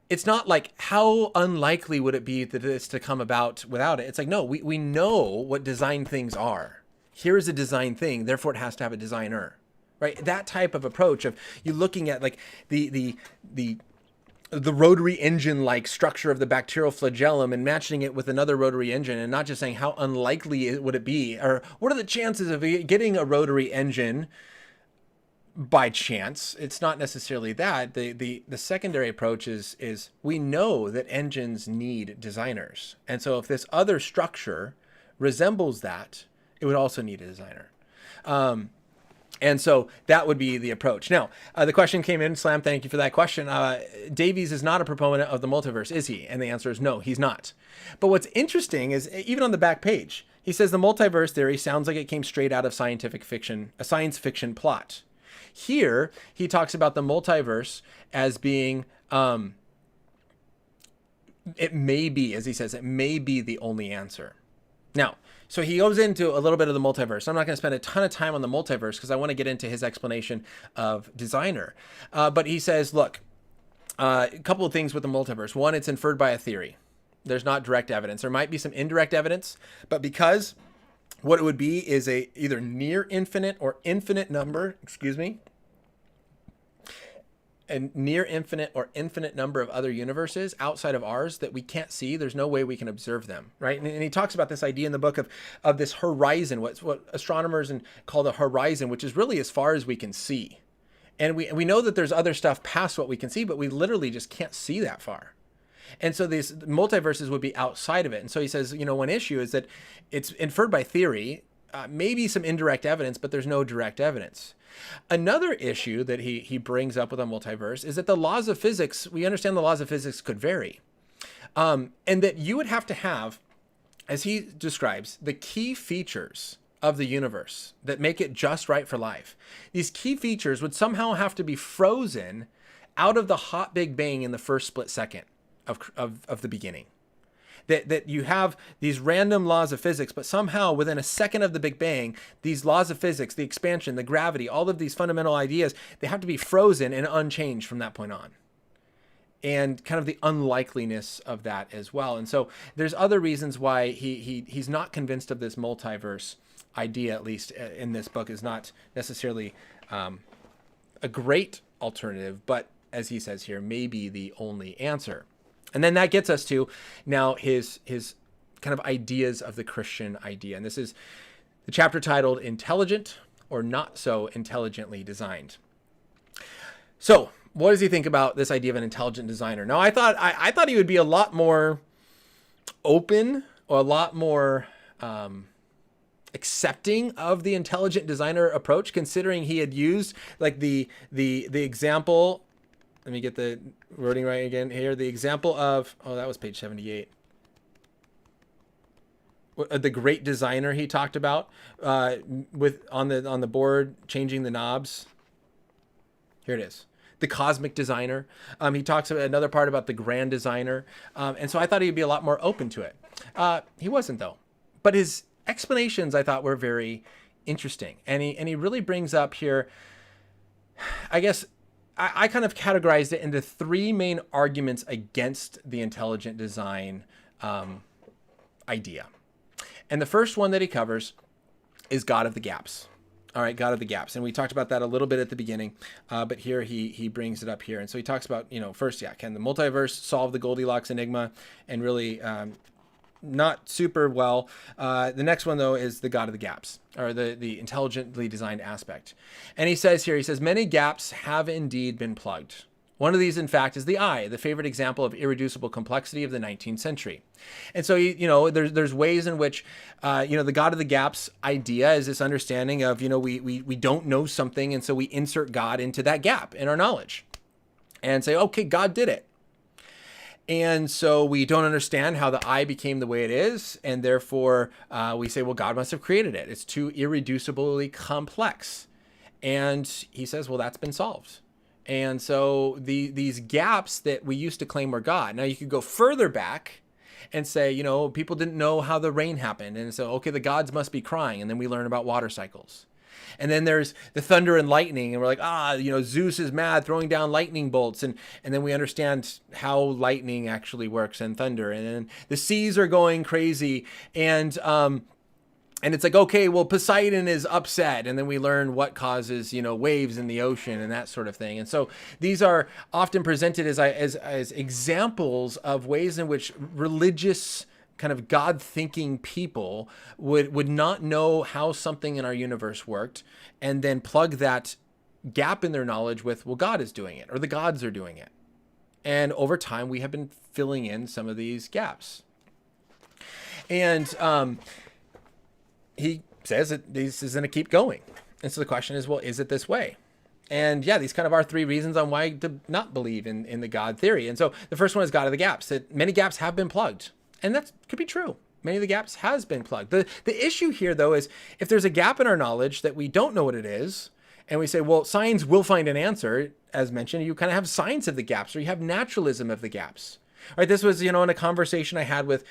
It's not like, how unlikely would it be that this to come about without it? It's like, no, we know what design things are. Here is a design thing, therefore it has to have a designer, right? That type of approach of you looking at like the rotary engine-like structure of the bacterial flagellum and matching it with another rotary engine, and not just saying how unlikely would it be, or what are the chances of getting a rotary engine by chance. It's not necessarily that. The secondary approach is we know that engines need designers. And so if this other structure resembles that, it would also need a designer. And so that would be the approach. Now, the question came in, Slam, thank you for that question. Davies is not a proponent of the multiverse, is he? And the answer is no, he's not. But what's interesting is, even on the back page, he says the multiverse theory sounds like it came straight out of scientific fiction, a science fiction plot. Here, he talks about the multiverse as being, it may be, as he says, it may be the only answer. Now, so he goes into a little bit of the multiverse. I'm not going to spend a ton of time on the multiverse because I want to get into his explanation of designer. But he says, look, a couple of things with the multiverse. One, it's inferred by a theory. There's not direct evidence. There might be some indirect evidence, but because what it would be is a either near infinite or infinite number, a near infinite or infinite number of other universes outside of ours that we can't see. There's no way we can observe them, right? And he talks about this idea in the book of this horizon, what astronomers call the horizon, which is really as far as we can see. And we know that there's other stuff past what we can see, but we literally just can't see that far. And so these multiverses would be outside of it. And so he says, you know, one issue is that it's inferred by theory, maybe some indirect evidence, but there's no direct evidence. Another issue that he brings up with a multiverse is that the laws of physics, we understand the laws of physics could vary. And that you would have to have, as he describes, the key features of the universe that make it just right for life. These key features would somehow have to be frozen out of the hot Big Bang in the first split second of the beginning. That you have these random laws of physics, but somehow within a second of the Big Bang, these laws of physics, the expansion, the gravity, all of these fundamental ideas, they have to be frozen and unchanged from that point on. And kind of the unlikeliness of that as well. And so there's other reasons why he's not convinced of this multiverse idea, at least in this book, is not necessarily a great alternative, but as he says here, maybe the only answer. And then that gets us to now his kind of ideas of the Christian idea. And this is the chapter titled Intelligent or Not So Intelligently Designed. So what does he think about this idea of an intelligent designer? Now, I thought he would be a lot more open or a lot more accepting of the intelligent designer approach, considering he had used like the example. Let me get the wording right again here. The example of, oh, that was page 78. The great designer he talked about with on the board, changing the knobs. Here it is. The cosmic designer. He talks about another part about the grand designer. And so I thought he'd be a lot more open to it. He wasn't, though. But his explanations I thought were very interesting. And he really brings up here, I guess, I kind of categorized it into three main arguments against the intelligent design idea. And the first one that he covers is God of the gaps. All right, God of the gaps. And we talked about that a little bit at the beginning, but here he brings it up here. And so he talks about, first, can the multiverse solve the Goldilocks Enigma? And really not super well. The next one, though, is the God of the gaps, or the intelligently designed aspect. And he says, many gaps have indeed been plugged. One of these, in fact, is the eye, the favorite example of irreducible complexity of the 19th century. And so, there's ways in which, the God of the gaps idea is this understanding of, we don't know something, and so we insert God into that gap in our knowledge and say, okay, God did it. And so we don't understand how the eye became the way it is, and therefore we say, well, God must have created it. It's too irreducibly complex. And he says, well, that's been solved. And so these gaps that we used to claim were God. Now you could go further back and say, people didn't know how the rain happened. And so, okay, the gods must be crying. And then we learn about water cycles. And then there's the thunder and lightning. And we're like, Zeus is mad throwing down lightning bolts. And then we understand how lightning actually works and thunder. And then the seas are going crazy. And it's like, okay, well, Poseidon is upset. And then we learn what causes, waves in the ocean and that sort of thing. And so these are often presented as examples of ways in which religious kind of God-thinking people would not know how something in our universe worked and then plug that gap in their knowledge with, well, God is doing it or the gods are doing it. And over time, we have been filling in some of these gaps. And he says that this is going to keep going. And so the question is, well, is it this way? And these kind of are three reasons on why to not believe in the God theory. And so the first one is God of the gaps, that many gaps have been plugged. And that could be true. Many of the gaps has been plugged. The issue here, though, is if there's a gap in our knowledge that we don't know what it is, and we say, well, science will find an answer, as mentioned, you kind of have science of the gaps, or you have naturalism of the gaps. All right, this was, in a conversation I had with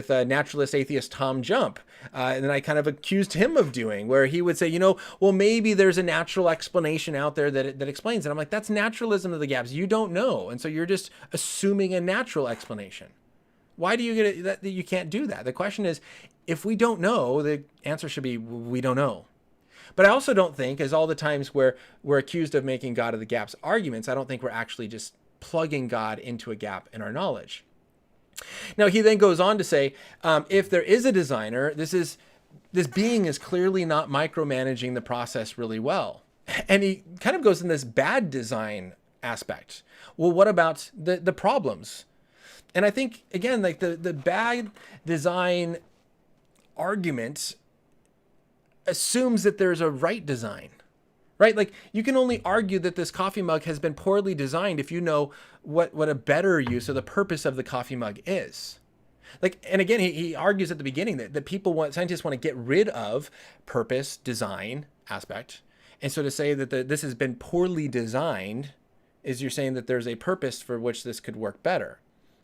naturalist atheist Tom Jump, and then I kind of accused him of doing, where he would say, well, maybe there's a natural explanation out there that explains it. I'm like, that's naturalism of the gaps. You don't know, and so you're just assuming a natural explanation. Why do you get it that you can't do that? The question is, if we don't know, the answer should be, we don't know. But I also don't think, as all the times where we're accused of making God of the gaps arguments, I don't think we're actually just plugging God into a gap in our knowledge. Now, he then goes on to say, if there is a designer, this being is clearly not micromanaging the process really well. And he kind of goes in this bad design aspect. Well, what about the problems? And I think, again, like the bad design argument assumes that there's a right design. Right? Like, you can only argue that this coffee mug has been poorly designed if you know what a better use or the purpose of the coffee mug is. Like, and again, he argues at the beginning that scientists want to get rid of purpose, design aspect. And so to say that this has been poorly designed is you're saying that there's a purpose for which this could work better.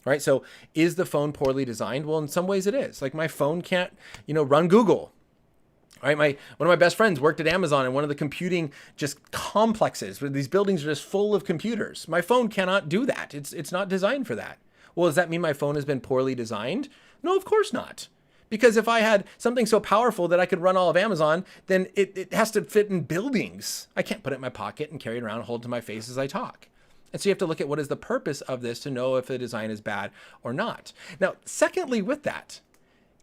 Right? So is the phone poorly designed? Well, in some ways it is. Like, my phone can't, run Google. All right, one of my best friends worked at Amazon in one of the computing just complexes where these buildings are just full of computers. My phone cannot do that. It's not designed for that. Well, does that mean my phone has been poorly designed? No, of course not. Because if I had something so powerful that I could run all of Amazon, then it has to fit in buildings. I can't put it in my pocket and carry it around and hold it to my face as I talk. And so you have to look at what is the purpose of this to know if the design is bad or not. Now, secondly, with that,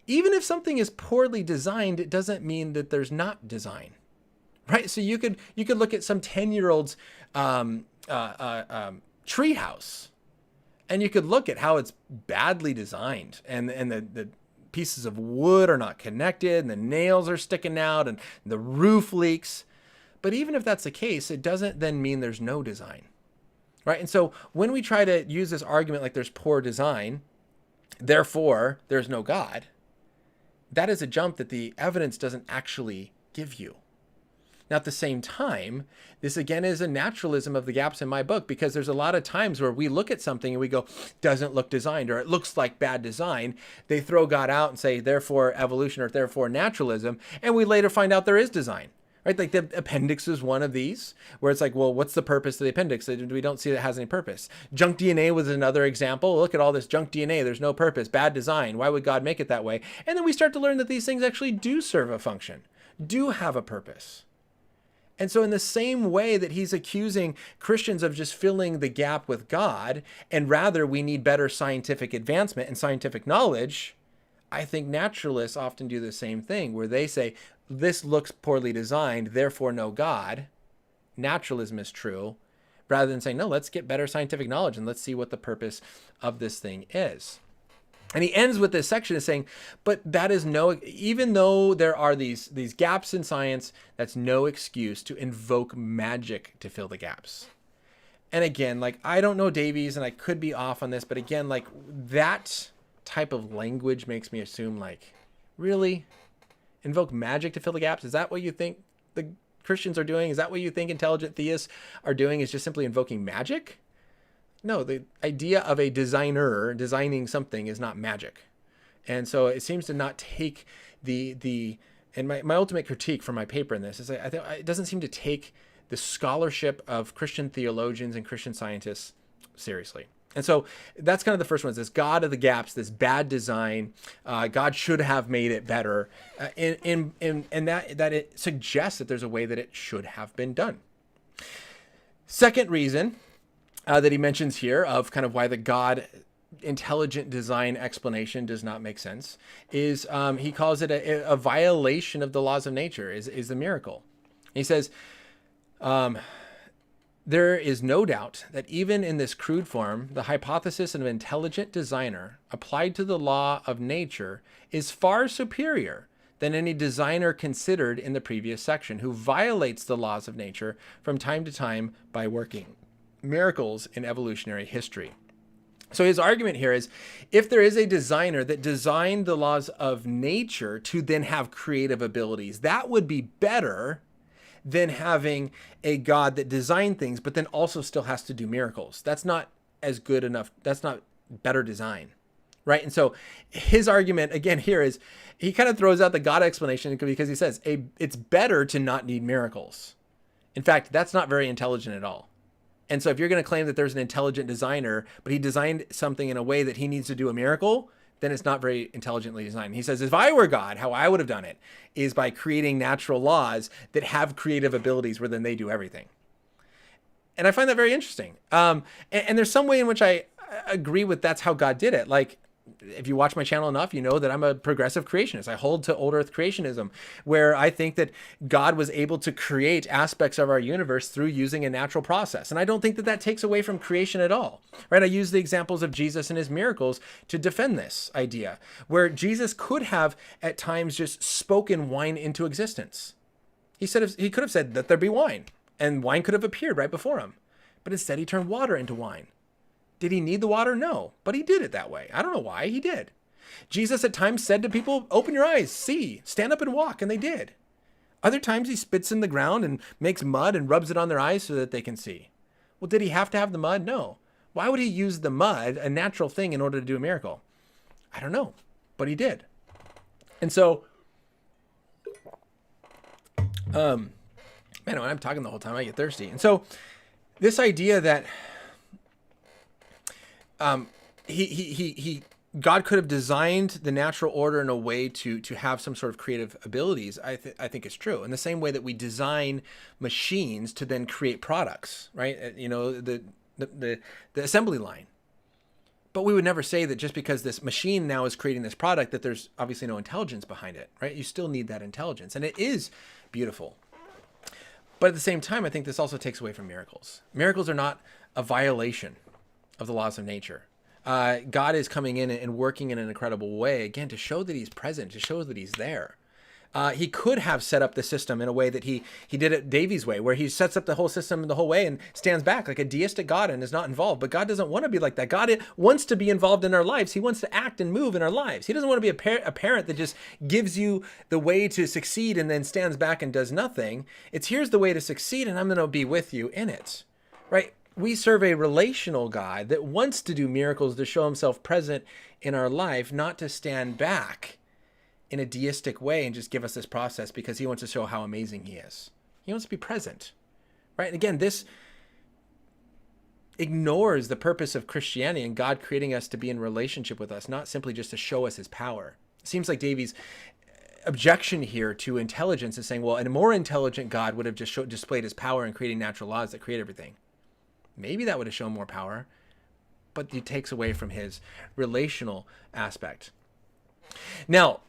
even if something is poorly designed, it doesn't mean that there's not design, right? So you could look at some 10-year-old's treehouse, and you could look at how it's badly designed, and the pieces of wood are not connected and the nails are sticking out and the roof leaks. But even if that's the case, it doesn't then mean there's no design, right? And so when we try to use this argument like there's poor design, therefore there's no God, that is a jump that the evidence doesn't actually give you. Now, at the same time, this again is a naturalism of the gaps in my book, because there's a lot of times where we look at something and we go, doesn't look designed, or it looks like bad design. They throw God out and say, therefore evolution, or therefore naturalism. And we later find out there is design, right? Like the appendix is one of these, where it's like, well, what's the purpose of the appendix? We don't see that it has any purpose. Junk DNA was another example. Look at all this junk DNA. There's no purpose, bad design. Why would God make it that way? And then we start to learn that these things actually do serve a function, do have a purpose. And so in the same way that he's accusing Christians of just filling the gap with God, and rather we need better scientific advancement and scientific knowledge, I think naturalists often do the same thing, where they say, this looks poorly designed, therefore no God. Naturalism is true, rather than saying, no, let's get better scientific knowledge and let's see what the purpose of this thing is. And he ends with this section as saying, but that is no, even though there are these gaps in science, that's no excuse to invoke magic to fill the gaps. And again, like, I don't know Davies and I could be off on this, but again, like, that type of language makes me assume, like, really? Invoke magic to fill the gaps? Is that what you think the Christians are doing? Is that what you think intelligent theists are doing, is just simply invoking magic? No, the idea of a designer designing something is not magic. And so it seems to not take and my ultimate critique for my paper in this is I think it doesn't seem to take the scholarship of Christian theologians and Christian scientists seriously. And so that's kind of the first one, is this God of the gaps, this bad design. God should have made it better. And that it suggests that there's a way that it should have been done. Second reason that he mentions here of kind of why the God intelligent design explanation does not make sense is he calls it a violation of the laws of nature, is the miracle. He says, there is no doubt that even in this crude form, the hypothesis of an intelligent designer applied to the law of nature is far superior than any designer considered in the previous section, who violates the laws of nature from time to time by working miracles in evolutionary history. So his argument here is, if there is a designer that designed the laws of nature to then have creative abilities, that would be better than having a God that designed things, but then also still has to do miracles. That's not as good enough. That's not better design, right? And so his argument again here is, he kind of throws out the God explanation because he says it's better to not need miracles. In fact, that's not very intelligent at all. And so if you're going to claim that there's an intelligent designer, but he designed something in a way that he needs to do a miracle, then it's not very intelligently designed. He says, if I were God, how I would have done it is by creating natural laws that have creative abilities where then they do everything. And I find that very interesting. And there's some way in which I agree with that's how God did it. Like, if you watch my channel enough, you know that I'm a progressive creationist. I hold to old earth creationism, where I think that God was able to create aspects of our universe through using a natural process. And I don't think that that takes away from creation at all, right? I use the examples of Jesus and his miracles to defend this idea, where Jesus could have at times just spoken wine into existence. He could have said that there be wine, and wine could have appeared right before him. But instead he turned water into wine. Did he need the water? No, but he did it that way. I don't know why, he did. Jesus at times said to people, open your eyes, see, stand up and walk, and they did. Other times he spits in the ground and makes mud and rubs it on their eyes so that they can see. Well, did he have to have the mud? No. Why would he use the mud, a natural thing, in order to do a miracle? I don't know, but he did. And so, man, when I'm talking the whole time, I get thirsty. And so this idea that God could have designed the natural order in a way to have some sort of creative abilities, I think is true. In the same way that we design machines to then create products, right? You know, the assembly line. But we would never say that just because this machine now is creating this product that there's obviously no intelligence behind it, right? You still need that intelligence, and it is beautiful. But at the same time, I think this also takes away from miracles. Miracles are not a violation of the laws of nature. God is coming in and working in an incredible way, again, to show that he's present, to show that he's there. He could have set up the system in a way that he did it Davies' way, where he sets up the whole system the whole way and stands back like a deistic God and is not involved. But God doesn't want to be like that. God wants to be involved in our lives. He wants to act and move in our lives. He doesn't want to be a parent that just gives you the way to succeed and then stands back and does nothing. It's here's the way to succeed, and I'm going to be with you in it, right? We serve a relational God that wants to do miracles to show himself present in our life, not to stand back in a deistic way and just give us this process because he wants to show how amazing he is. He wants to be present, right? And again, this ignores the purpose of Christianity and God creating us to be in relationship with us, not simply just to show us his power. It seems like Davies' objection here to intelligence is saying, well, a more intelligent God would have just displayed his power in creating natural laws that create everything. Maybe that would have shown more power, but it takes away from his relational aspect. Now,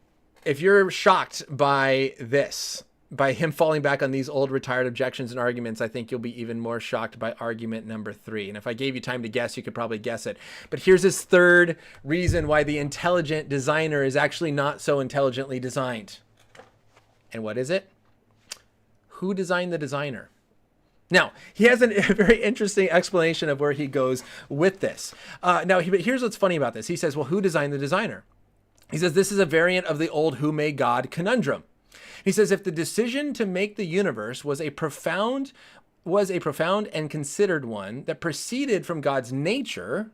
if you're shocked by this, by him falling back on these old retired objections and arguments, I think you'll be even more shocked by argument number 3. And if I gave you time to guess, you could probably guess it. But here's his third reason why the intelligent designer is actually not so intelligently designed. And what is it? Who designed the designer? Now, he has a very interesting explanation of where he goes with this. But here's what's funny about this. He says, well, who designed the designer? He says, this is a variant of the old who made God conundrum. He says, if the decision to make the universe was a profound and considered one that proceeded from God's nature,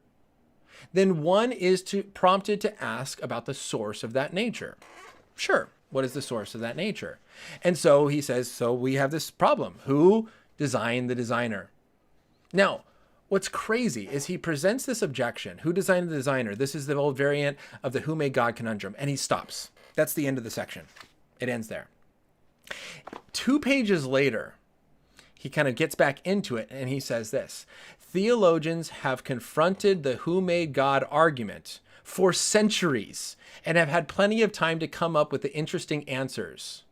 then one is prompted to ask about the source of that nature. Sure, what is the source of that nature? And so he says, so we have this problem. Who designed the designer? Now, what's crazy is he presents this objection. Who designed the designer? This is the old variant of the who made God conundrum. And he stops. That's the end of the section. It ends there. 2 pages later, he kind of gets back into it and he says this. Theologians have confronted the who made God argument for centuries and have had plenty of time to come up with the interesting answers.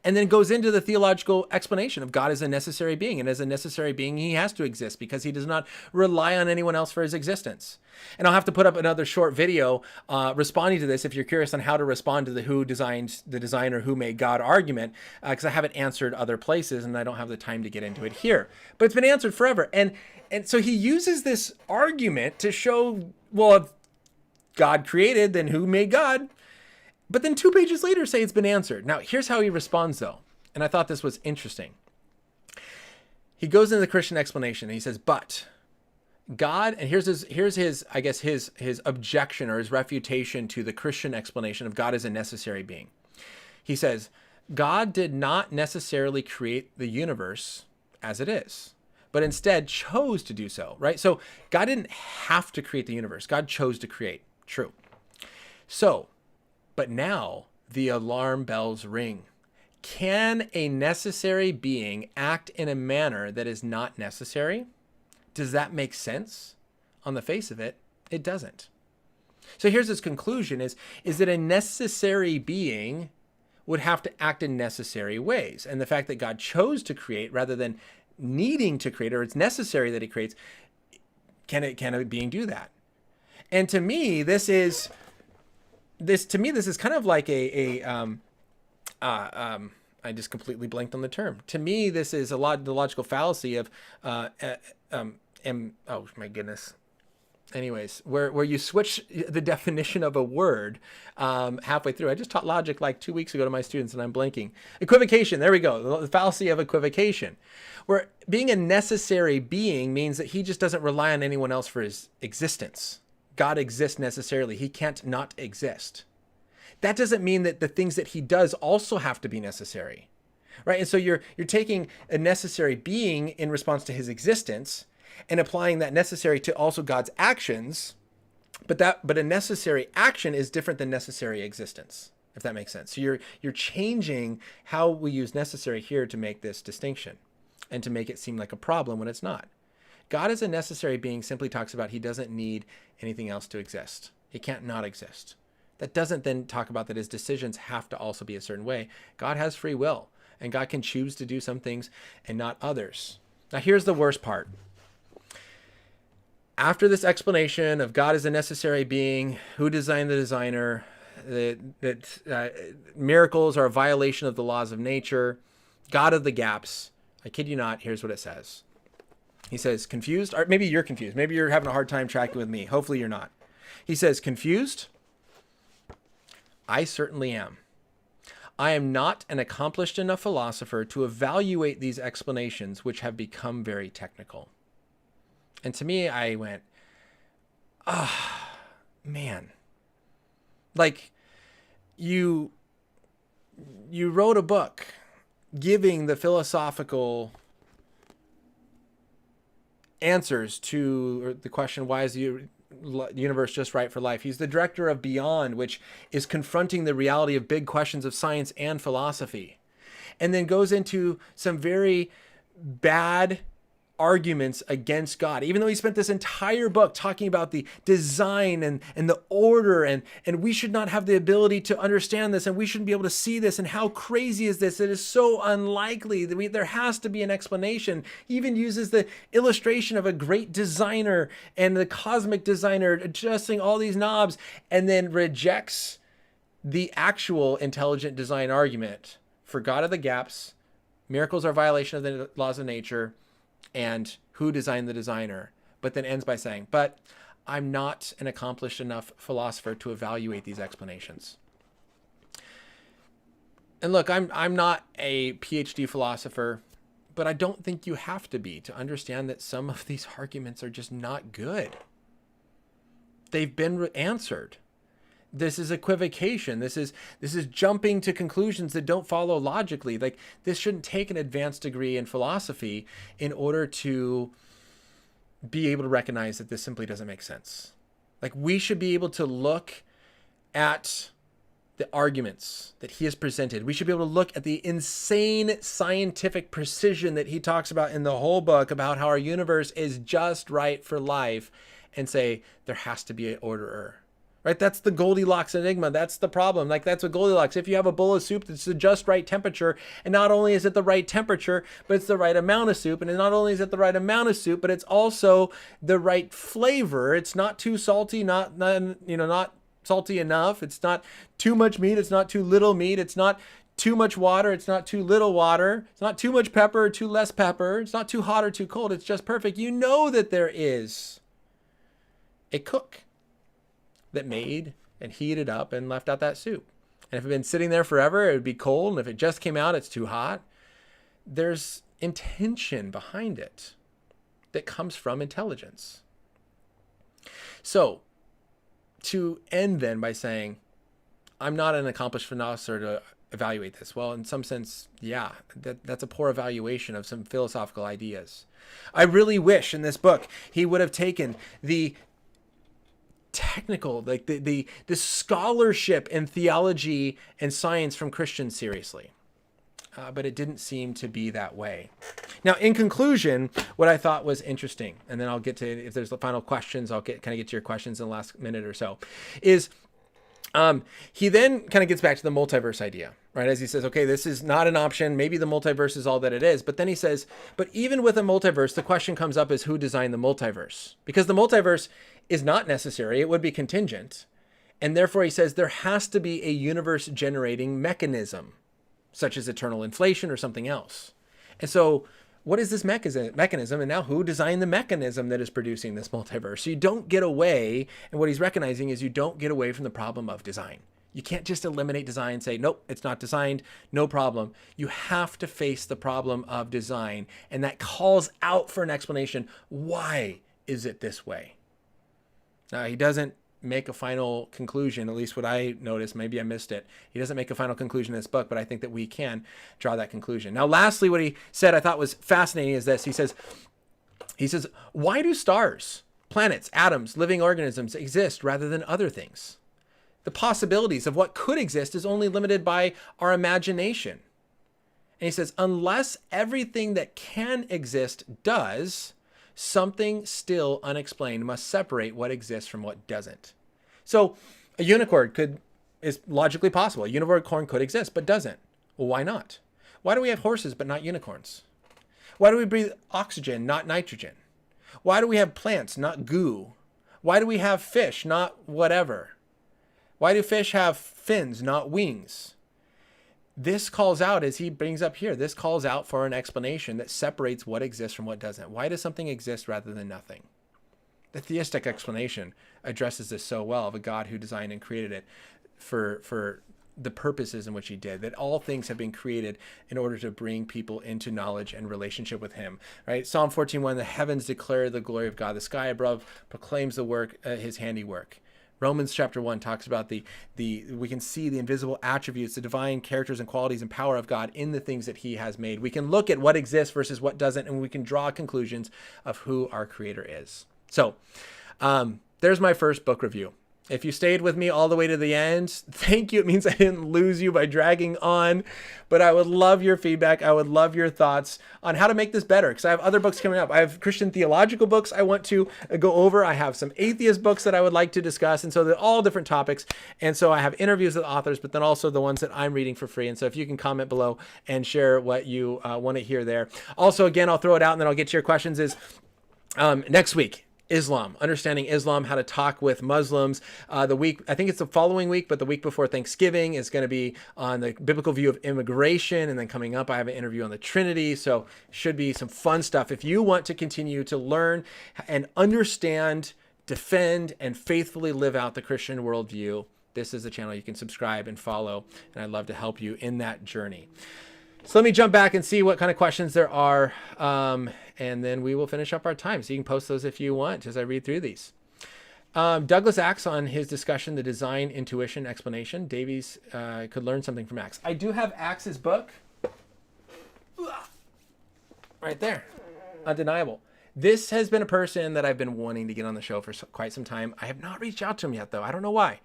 And then goes into the theological explanation of God as a necessary being. And as a necessary being, he has to exist because he does not rely on anyone else for his existence. And I'll have to put up another short video responding to this if you're curious on how to respond to the who designed the designer, who made God argument, because I haven't answered other places and I don't have the time to get into it here. But it's been answered forever. And so he uses this argument to show, well, if God created, then who made God? But then 2 pages later say it's been answered. Now, here's how he responds, though. And I thought this was interesting. He goes into the Christian explanation and he says, but God, and here's his I guess his objection or his refutation to the Christian explanation of God as a necessary being. He says, God did not necessarily create the universe as it is, but instead chose to do so, right? So God didn't have to create the universe. God chose to create. True. But now the alarm bells ring. Can a necessary being act in a manner that is not necessary? Does that make sense? On the face of it, it doesn't. So here's his conclusion is that a necessary being would have to act in necessary ways. And the fact that God chose to create rather than needing to create, or it's necessary that he creates, can a being do that? And to me, this is kind of like I just completely blanked on the term. To me, this is the logical fallacy of, oh my goodness. Anyways, where you switch the definition of a word halfway through. I just taught logic like 2 weeks ago to my students and I'm blanking. Equivocation, there we go. The fallacy of equivocation. Where being a necessary being means that he just doesn't rely on anyone else for his existence. God exists necessarily. He can't not exist. That doesn't mean that the things that he does also have to be necessary, right? And so you're taking a necessary being in response to his existence and applying that necessary to also God's actions, but a necessary action is different than necessary existence, if that makes sense. So you're changing how we use necessary here to make this distinction and to make it seem like a problem when it's not. God as a necessary being simply talks about he doesn't need anything else to exist. He can't not exist. That doesn't then talk about that his decisions have to also be a certain way. God has free will, and God can choose to do some things and not others. Now, here's the worst part. After this explanation of God as a necessary being, who designed the designer, that miracles are a violation of the laws of nature, God of the gaps, I kid you not, here's what it says. He says, confused? Or maybe you're confused. Maybe you're having a hard time tracking with me. Hopefully you're not. He says, confused? I certainly am. I am not an accomplished enough philosopher to evaluate these explanations, which have become very technical. And to me, I went, man. Like, you wrote a book giving the philosophical answers to the question, why is the universe just right for life? He's the director of Beyond, which is confronting the reality of big questions of science and philosophy, and then goes into some very bad arguments against God, even though he spent this entire book talking about the design and the order, and we should not have the ability to understand this, and we shouldn't be able to see this, and how crazy is this? It is so unlikely that there has to be an explanation. He even uses the illustration of a great designer and the cosmic designer adjusting all these knobs, and then rejects the actual intelligent design argument for God of the gaps, miracles are a violation of the laws of nature, and who designed the designer, but then ends by saying, but I'm not an accomplished enough philosopher to evaluate these explanations. And look, I'm not a PhD philosopher, but I don't think you have to be to understand that some of these arguments are just not good. They've been answered. This is equivocation. This is jumping to conclusions that don't follow logically. Like, this shouldn't take an advanced degree in philosophy in order to be able to recognize that this simply doesn't make sense. Like, we should be able to look at the arguments that he has presented. We should be able to look at the insane scientific precision that he talks about in the whole book about how our universe is just right for life, and say there has to be an orderer. Right? That's the Goldilocks Enigma. That's the problem. Like, that's what Goldilocks. If you have a bowl of soup that's the just right temperature, and not only is it the right temperature, but it's the right amount of soup, and not only is it the right amount of soup, but it's also the right flavor. It's not too salty, not salty enough. It's not too much meat. It's not too little meat. It's not too much water. It's not too little water. It's not too much pepper or too less pepper. It's not too hot or too cold. It's just perfect. You know that there is a cook that made and heated up and left out that soup. And if it had been sitting there forever, it would be cold. And if it just came out, it's too hot. There's intention behind it that comes from intelligence. So to end then by saying, I'm not an accomplished philosopher to evaluate this. Well, in some sense, yeah, that's a poor evaluation of some philosophical ideas. I really wish in this book he would have taken the technical, like the scholarship in theology and science from Christians seriously. But it didn't seem to be that way. Now, in conclusion, what I thought was interesting, and then I'll get to, if there's the final questions, I'll get to your questions in the last minute or so, is he then kind of gets back to the multiverse idea, right? As he says, okay, this is not an option. Maybe the multiverse is all that it is. But then he says, but even with a multiverse, the question comes up is who designed the multiverse? Because the multiverse is not necessary. It would be contingent. And therefore, he says there has to be a universe generating mechanism, such as eternal inflation or something else. And so what is this mechanism? And now who designed the mechanism that is producing this multiverse? So you don't get away. And what he's recognizing is you don't get away from the problem of design. You can't just eliminate design and say, nope, it's not designed, no problem. You have to face the problem of design. And that calls out for an explanation. Why is it this way? Now, he doesn't make a final conclusion, at least what I noticed, maybe I missed it. He doesn't make a final conclusion in this book, but I think that we can draw that conclusion. Now, lastly, what he said I thought was fascinating is this. He says, why do stars, planets, atoms, living organisms exist rather than other things? The possibilities of what could exist is only limited by our imagination. And he says, unless everything that can exist does, something still unexplained must separate what exists from what doesn't. So a unicorn is logically possible. A unicorn could exist, but doesn't. Well, why not? Why do we have horses, but not unicorns? Why do we breathe oxygen, not nitrogen? Why do we have plants, not goo? Why do we have fish, not whatever? Why do fish have fins, not wings? This calls out, as he brings up here, this calls out for an explanation that separates what exists from what doesn't. Why does something exist rather than nothing? The theistic explanation addresses this so well, of a God who designed and created it for the purposes in which he did, that all things have been created in order to bring people into knowledge and relationship with him, right? Psalm 14:1, the heavens declare the glory of God. The sky above proclaims the work, his handiwork. Romans chapter 1 talks about we can see the invisible attributes, the divine characters and qualities and power of God in the things that he has made. We can look at what exists versus what doesn't, and we can draw conclusions of who our creator is. So there's my first book review. If you stayed with me all the way to the end, thank you. It means I didn't lose you by dragging on, but I would love your feedback. I would love your thoughts on how to make this better, because I have other books coming up. I have Christian theological books I want to go over. I have some atheist books that I would like to discuss. And so they're all different topics. And so I have interviews with authors, but then also the ones that I'm reading for free. And so if you can comment below and share what you want to hear there. Also, again, I'll throw it out and then I'll get to your questions, is next week, Islam, understanding Islam, how to talk with Muslims. The week, I think it's the following week, but the week before Thanksgiving is going to be on the biblical view of immigration. And then coming up, I have an interview on the Trinity. So should be some fun stuff. If you want to continue to learn and understand, defend, and faithfully live out the Christian worldview, this is the channel you can subscribe and follow. And I'd love to help you in that journey. So let me jump back and see what kind of questions there are. And then we will finish up our time. So you can post those if you want as I read through these. Douglas Axe on his discussion, the design intuition explanation. Davies could learn something from Axe. I do have Axe's book. Right there. Undeniable. This has been a person that I've been wanting to get on the show for quite some time. I have not reached out to him yet, though. I don't know why.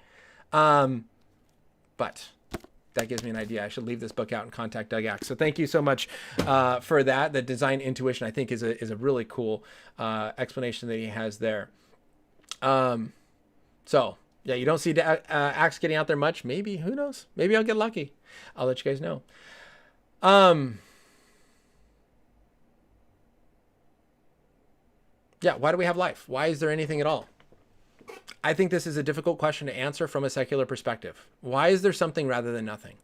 But that gives me an idea. I should leave this book out and contact Doug Axe. So thank you so much for that. The design intuition, I think, is a really cool explanation that he has there. So yeah, you don't see Axe getting out there much. Maybe, who knows? Maybe I'll get lucky. I'll let you guys know. Yeah, why do we have life? Why is there anything at all? I think this is a difficult question to answer from a secular perspective. Why is there something rather than nothing?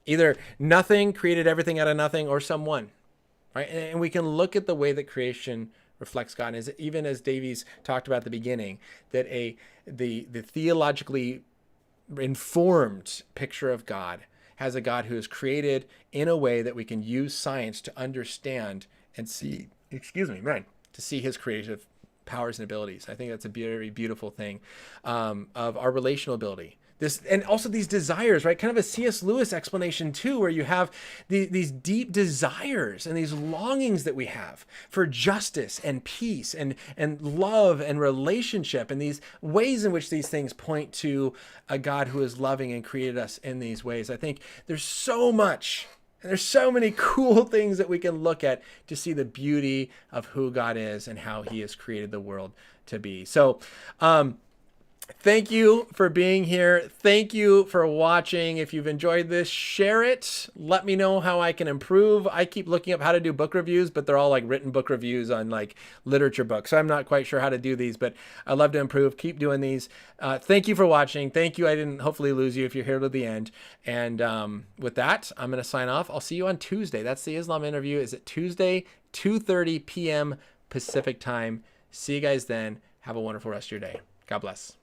Either nothing created everything out of nothing, or someone, right? And we can look at the way that creation reflects God. And even as Davies talked about at the beginning, that the theologically informed picture of God has a God who is created in a way that we can use science to understand and see, to see his creative powers and abilities. I think that's a very beautiful thing of our relational ability. This, and also these desires, right? Kind of a C.S. Lewis explanation too, where you have these deep desires and these longings that we have for justice and peace and love and relationship, and these ways in which these things point to a God who is loving and created us in these ways. I think there's so much. And there's so many cool things that we can look at to see the beauty of who God is and how he has created the world to be. So, thank you for being here. Thank you for watching. If you've enjoyed this, share it. Let me know how I can improve. I keep looking up how to do book reviews, but they're all like written book reviews on like literature books. So I'm not quite sure how to do these, but I'd love to improve. Keep doing these. Thank you for watching. Thank you. I didn't hopefully lose you if you're here to the end. And with that, I'm going to sign off. I'll see you on Tuesday. That's the Islam interview. Is it Tuesday, 2:30 p.m. Pacific time. See you guys then. Have a wonderful rest of your day. God bless.